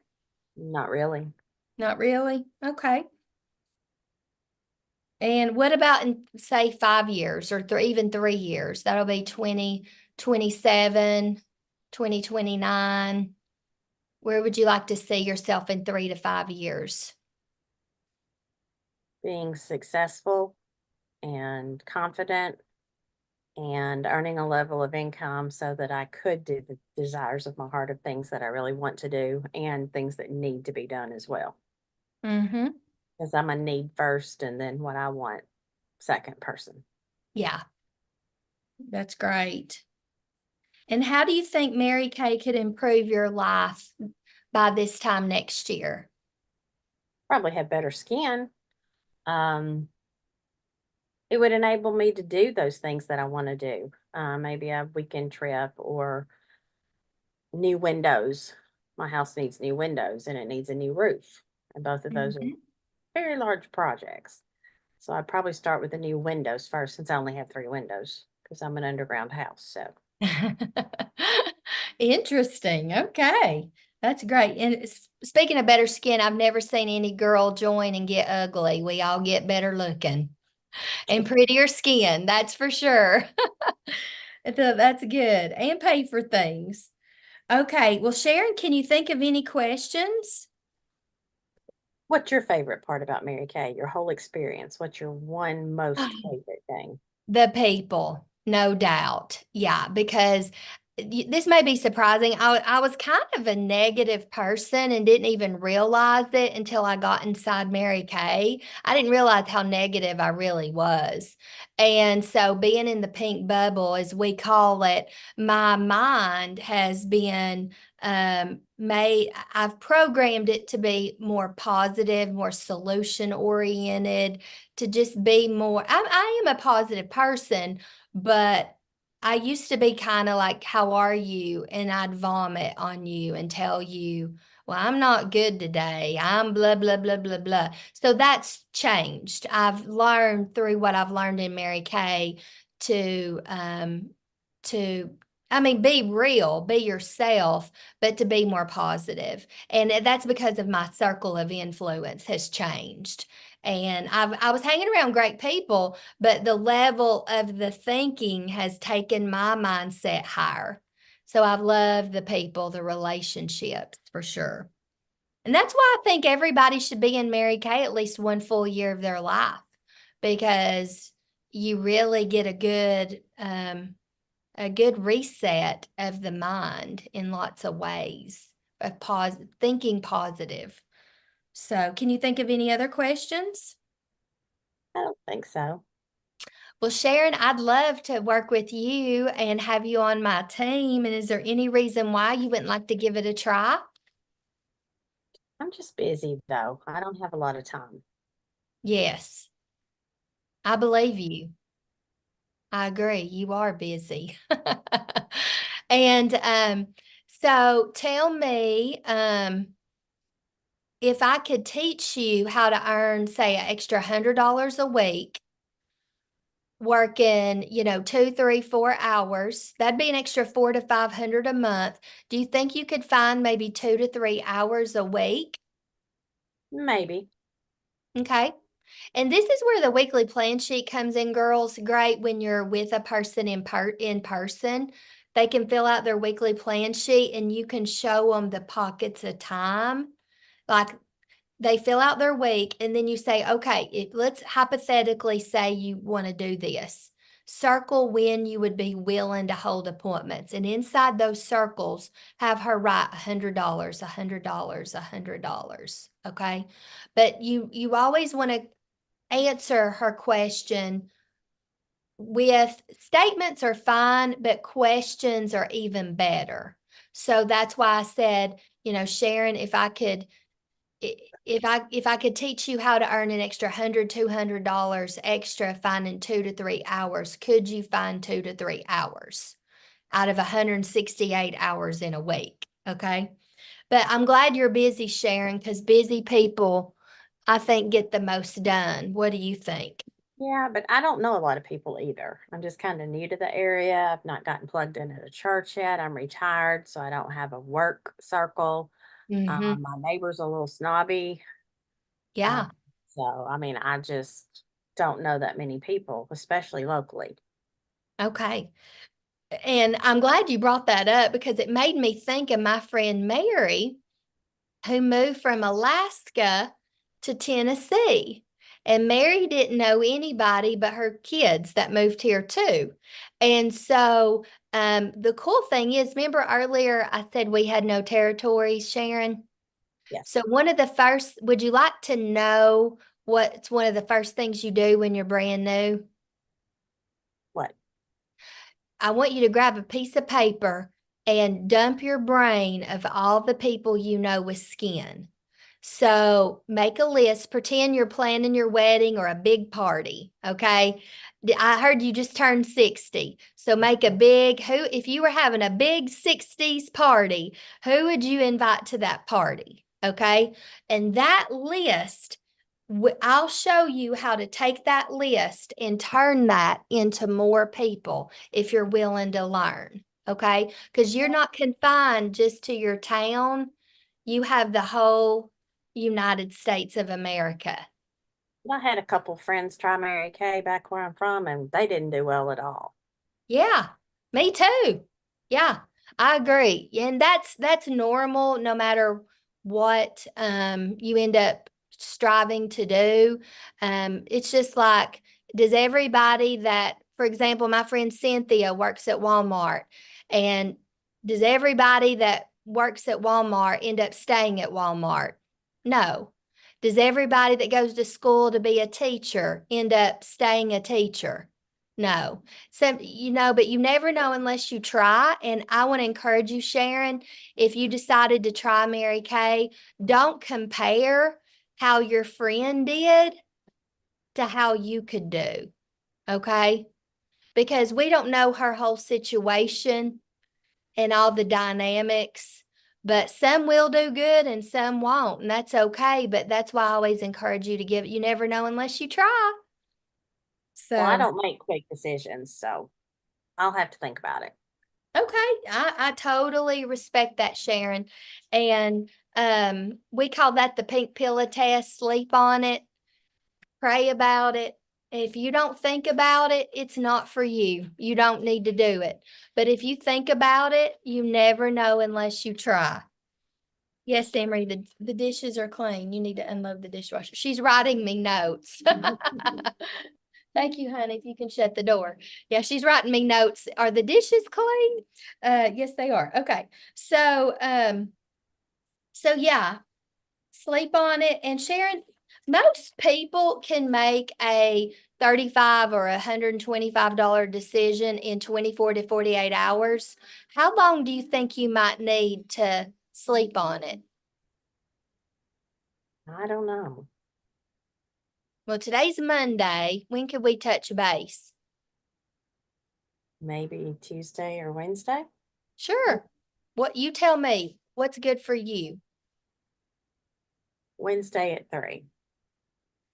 Not really. Not really? Okay. And what about in, say, 5 years or even 3 years? That'll be 2027, 2029. Where would you like to see yourself in 3 to 5 years? Being successful and confident and earning a level of income so that I could do the desires of my heart of things that I really want to do and things that need to be done as well. Mm-hmm. Because I'm a need first and then what I want second person. Yeah, that's great. And how do you think Mary Kay could improve your life by this time next year? Probably have better skin. It would enable me to do those things that I want to do. Maybe a weekend trip or new windows. My house needs new windows and it needs a new roof. And both of those are Mhm. very large projects. So I'd probably start with the new windows first since I only have 3 windows because I'm an underground house. So Interesting. Okay. That's great. And speaking of better skin, I've never seen any girl join and get ugly. We all get better looking and prettier skin. That's for sure. That's good. And pay for things. Okay. Well, Sharon, can you think of any questions? what's your favorite part about Mary Kay? Your whole experience? What's your one most favorite thing? The people, no doubt. Yeah, because this may be surprising. I was kind of a negative person and didn't even realize it until I got inside Mary Kay. I didn't realize how negative I really was. And so being in the pink bubble, as we call it, my mind has been I've programmed it to be more positive, more solution oriented, to just be more, I am a positive person, but I used to be kind of like, how are you? And I'd vomit on you and tell you, well, I'm not good today. I'm blah, blah, blah, blah, blah. So that's changed. I've learned through what I've learned in Mary Kay to, I mean, be real, be yourself, but to be more positive. And that's because of my circle of influence has changed. And I was hanging around great people, but the level of the thinking has taken my mindset higher. So I've loved the people, the relationships for sure. And that's why I think everybody should be in Mary Kay at least one full year of their life, because you really get a good reset of the mind in lots of ways of thinking positive. So, can you think of any other questions? I don't think so. Well, Sharon, I'd love to work with you and have you on my team. And is there any reason why you wouldn't like to give it a try? I'm just busy though. I don't have a lot of time. Yes, I believe you. I agree. You are busy. And so tell me, if I could teach you how to earn, say, an extra $100 a week, working, 2, 3, 4 hours, that'd be an extra 400 to 500 a month. Do you think you could find maybe 2 to 3 hours a week? Maybe. Okay. And this is where the weekly plan sheet comes in, girls. Great when you're with a person in person. They can fill out their weekly plan sheet and you can show them the pockets of time. Like they fill out their week and then you say, okay, let's hypothetically say you want to do this. Circle when you would be willing to hold appointments. And inside those circles, have her write $100, $100, $100. Okay. But you always want to answer her question with statements are fine, but questions are even better. So that's why I said, Sharon, if I could teach you how to earn an extra $100, $200 extra finding 2 to 3 hours, could you find 2 to 3 hours out of 168 hours in a week? Okay. But I'm glad you're busy, Sharon, because busy people, I think, get the most done. What do you think? Yeah, but I don't know a lot of people either. I'm just kind of new to the area. I've not gotten plugged in at a church yet. I'm retired, so I don't have a work circle. Mm-hmm. My neighbor's a little snobby. Yeah. So, I mean, I just don't know that many people, especially locally. Okay. And I'm glad you brought that up because it made me think of my friend Mary, who moved from Alaska to Tennessee. And Mary didn't know anybody but her kids that moved here too. And so the cool thing is, remember earlier I said we had no territories, Sharon? Yes. So would you like to know what's one of the first things you do when you're brand new? What? I want you to grab a piece of paper and dump your brain of all the people you know with skin. So make a list, pretend you're planning your wedding or a big party, okay? I heard you just turned 60. So make a if you were having a big 60s party, who would you invite to that party? Okay? And that list, I'll show you how to take that list and turn that into more people if you're willing to learn, okay? Because you're not confined just to your town. You have the whole United States of America. I had a couple friends try Mary Kay back where I'm from, and they didn't do well at all. Yeah, me too. Yeah, I agree. And that's normal no matter what you end up striving to do. It's just like, does everybody that, for example, my friend Cynthia works at Walmart, and does everybody that works at Walmart end up staying at Walmart? No. Does everybody that goes to school to be a teacher end up staying a teacher? No. So, but you never know unless you try. And I want to encourage you, Sharon, if you decided to try Mary Kay, don't compare how your friend did to how you could do. Okay? Because we don't know her whole situation and all the dynamics, but some will do good and some won't. And that's okay. But that's why I always encourage you to give it. You never know unless you try. Well, I So. don't make quick decisions, so I'll have to think about it. Okay, I totally respect that, Sharon. And we call that the pink pill test. Sleep on it, pray about it. If you don't think about it, it's not for you. You don't need to do it. But if you think about it, you never know unless you try. Yes, Emery, the dishes are clean. You need to unload the dishwasher. She's writing me notes. Thank you, honey. If you can shut the door. Yeah, she's writing me notes. Are the dishes clean? Yes, they are. Okay. So yeah, sleep on it. And Sharon, most people can make a $35 or $125 decision in 24 to 48 hours. How long do you think you might need to sleep on it? I don't know. Well, today's Monday. When could we touch base? Maybe Tuesday or Wednesday? Sure. What you tell me. What's good for you? Wednesday at 3.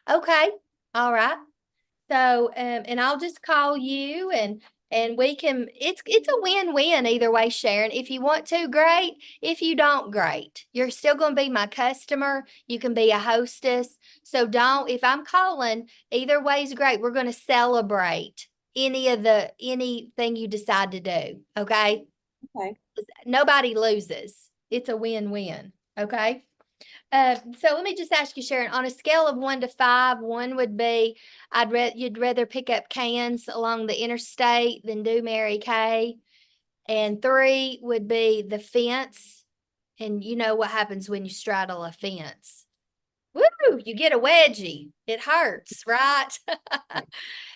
Okay. All right. So, and I'll just call you and we can, it's a win-win either way, Sharon. If you want to, great. If you don't, great. You're still going to be my customer. You can be a hostess. So if I'm calling, either way is great. We're going to celebrate anything you decide to do. Okay. Okay. Nobody loses. It's a win-win. Okay. So let me just ask you, Sharon, on a scale of 1 to 5, 1 would be you'd rather pick up cans along the interstate than do Mary Kay. And 3 would be the fence. And you know what happens when you straddle a fence. Woo, you get a wedgie. It hurts, right?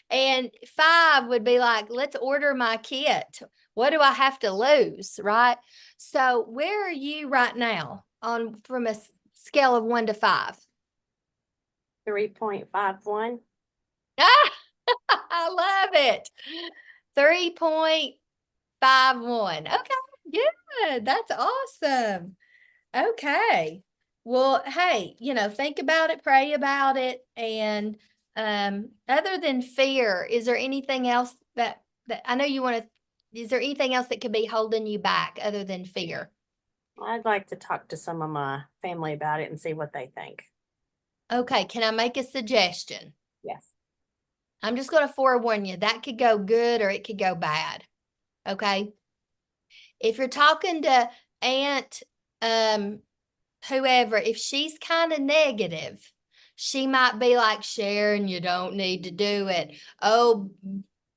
And 5 would be like, let's order my kit. What do I have to lose, right? So where are you right now from a scale of 1 to 5? 3.51. Ah, I love it. 3.51. Okay, good. That's awesome. Okay. Well, hey, think about it, pray about it. And other than fear, is there anything else that I know you want to, is there anything else that could be holding you back other than fear? I'd like to talk to some of my family about it and see what they think. Okay, can I make a suggestion? Yes. I'm just going to forewarn you, that could go good or it could go bad. Okay. If you're talking to Aunt, whoever, if she's kind of negative, she might be like, Sharon, you don't need to do it. Oh,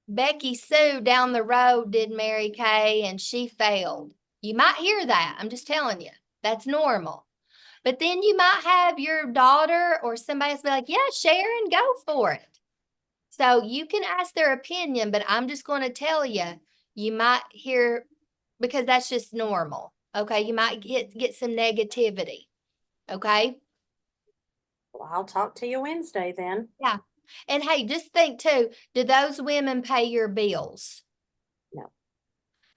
Becky Sue down the road did Mary Kay and she failed. You might hear that. I'm just telling you, that's normal. But then you might have your daughter or somebody else be like, yeah, Sharon, go for it. So you can ask their opinion, but I'm just going to tell you, you might hear, because that's just normal. Okay. You might get some negativity. Okay. Well, I'll talk to you Wednesday then. Yeah. And hey, just think too, do those women pay your bills? No.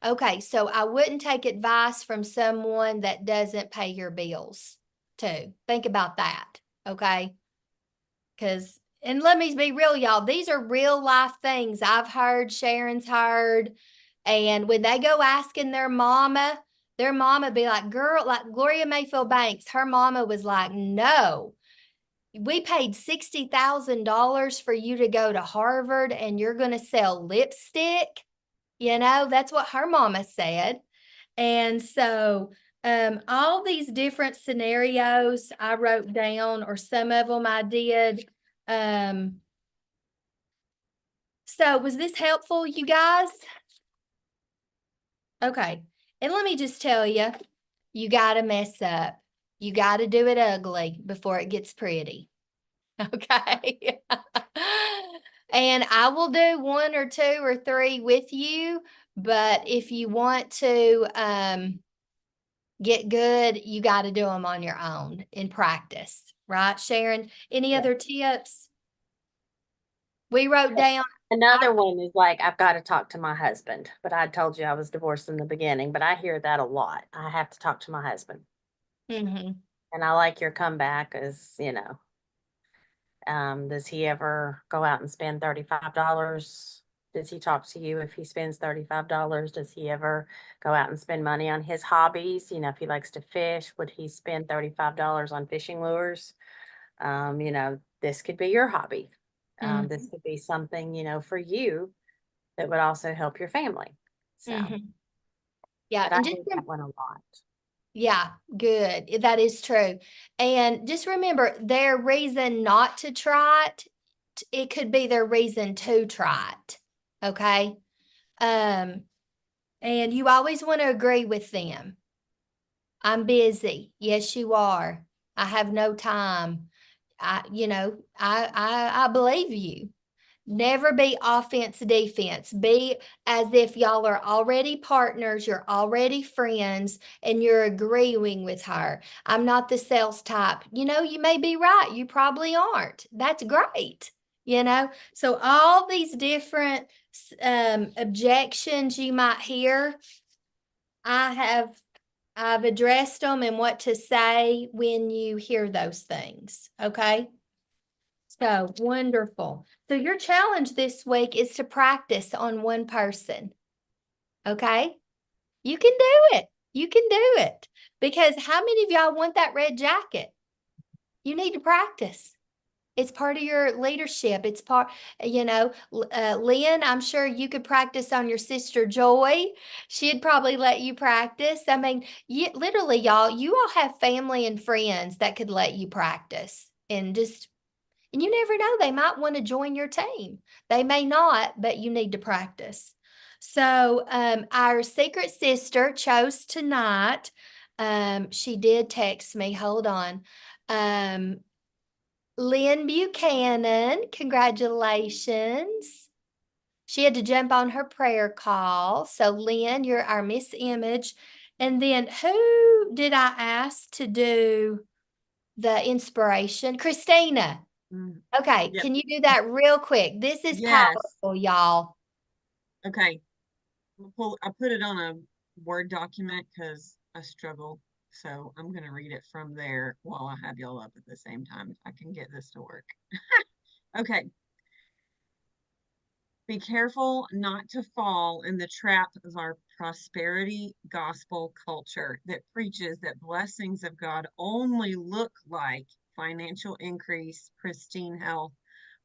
Okay. So I wouldn't take advice from someone that doesn't pay your bills too. Think about that. Okay. And let me be real, y'all, these are real life things I've heard, Sharon's heard. And when they go asking their mama be like, girl, like Gloria Mayfield Banks, her mama was like, no, we paid $60,000 for you to go to Harvard and you're going to sell lipstick. That's what her mama said. And so all these different scenarios I wrote down, or some of them I did. So was this helpful, you guys? Okay. And let me just tell you, you got to mess up. You got to do it ugly before it gets pretty. Okay. And I will do 1 or 2 or 3 with you. But if you want to get good, you got to do them on your own in practice. Right, Sharon? Any other tips? We wrote down. Another one is like, I've got to talk to my husband, but I told you I was divorced in the beginning, but I hear that a lot. I have to talk to my husband. Mm-hmm. And I like your comeback as, does he ever go out and spend $35? Does he talk to you if he spends $35? Does he ever go out and spend money on his hobbies? If he likes to fish, would he spend $35 on fishing lures? This could be your hobby. This could be something, for you that would also help your family. So, Yeah. but I And hear that one a lot. Yeah, good. That is true. And just remember, their reason not to try it could be their reason to try it. Okay. And you always want to agree with them. I'm busy. Yes, you are. I have no time. I believe you. Never be offense, defense. Be as if y'all are already partners, you're already friends, and you're agreeing with her. I'm not the sales type. You may be right. You probably aren't. That's great. So all these different objections you might hear, I've addressed them and what to say when you hear those things. Okay. So wonderful. So your challenge this week is to practice on one person. Okay? You can do it. You can do it. Because how many of y'all want that red jacket? You need to practice. It's part of your leadership. It's part, Lynn, I'm sure you could practice on your sister Joy. She'd probably let you practice. I mean, literally, y'all, you all have family and friends that could let you practice and you never know, they might want to join your team. They may not, but you need to practice. So our secret sister chose tonight. She did text me. Hold on. Lynn Buchanan, congratulations. She had to jump on her prayer call. So Lynn, you're our Miss Image. And then who did I ask to do the inspiration? Christina. Okay, Yep. can you do that real quick? This is Yes. powerful, y'all. Okay. I put it on a Word document because I struggle. So I'm going to read it from there while I have y'all up at the same time, if I can get this to work. Okay. Be careful not to fall in the trap of our prosperity gospel culture that preaches that blessings of God only look like financial increase, pristine health,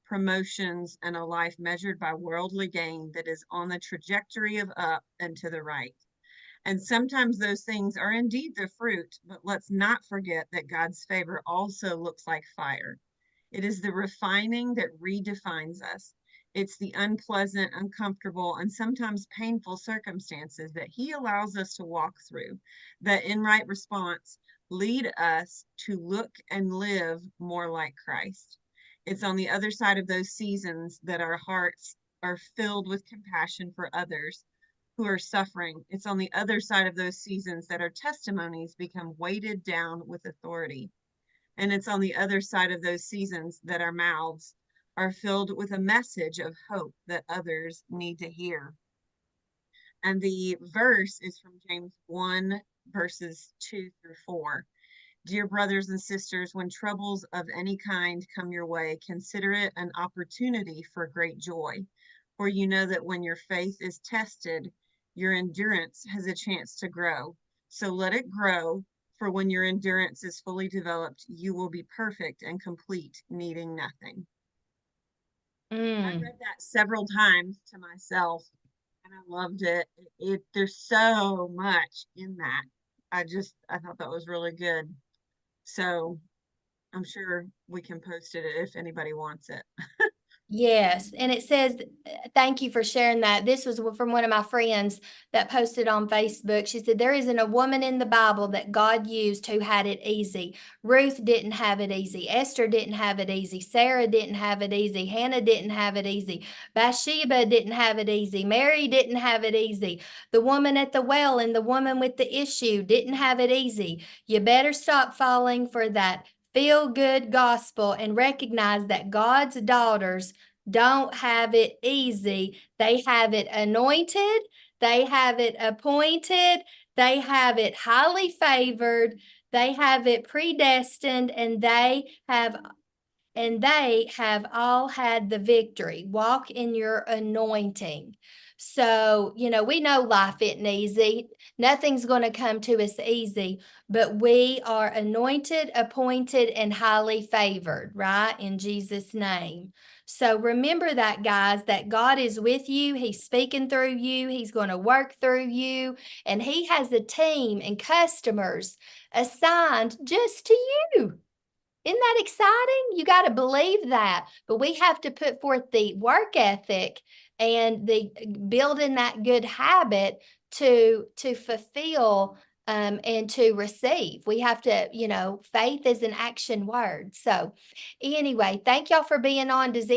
promotions, and a life measured by worldly gain that is on the trajectory of up and to the right. And sometimes those things are indeed the fruit, but let's not forget that God's favor also looks like fire. It is the refining that redefines us. It's the unpleasant, uncomfortable, and sometimes painful circumstances that He allows us to walk through that, in right response, lead us to look and live more like Christ. It's on the other side of those seasons that our hearts are filled with compassion for others who are suffering. It's on the other side of those seasons that our testimonies become weighted down with authority. And it's on the other side of those seasons that our mouths are filled with a message of hope that others need to hear. And the verse is from James 1, verses 2 through 4. Dear brothers and sisters, when troubles of any kind come your way, consider it an opportunity for great joy. For you know that when your faith is tested, your endurance has a chance to grow. So let it grow, for when your endurance is fully developed, you will be perfect and complete, needing nothing. I read that several times to myself, and I loved it. There's so much in that. I thought that was really good. So I'm sure we can post it if anybody wants it. Yes, and it says, thank you for sharing that. This was from one of my friends that posted on Facebook. She said, there isn't a woman in the Bible that God used who had it easy. Ruth didn't have it easy. Esther didn't have it easy. Sarah didn't have it easy. Hannah didn't have it easy. Bathsheba didn't have it easy. Mary didn't have it easy. The woman at the well and the woman with the issue didn't have it easy. You better stop falling for that feel-good gospel and recognize that God's daughters don't have it easy. They have it anointed. They have it appointed. They have it highly favored. They have it predestined, and they have all had the victory. Walk in your anointing. So, we know life isn't easy. Nothing's going to come to us easy, but we are anointed, appointed, and highly favored, right? In Jesus' name. So remember that, guys, that God is with you. He's speaking through you. He's going to work through you. And He has a team and customers assigned just to you. Isn't that exciting? You got to believe that. But we have to put forth the work ethic and the building that good habit to fulfill and to receive. We have to, faith is an action word. So anyway, thank y'all for being on. Does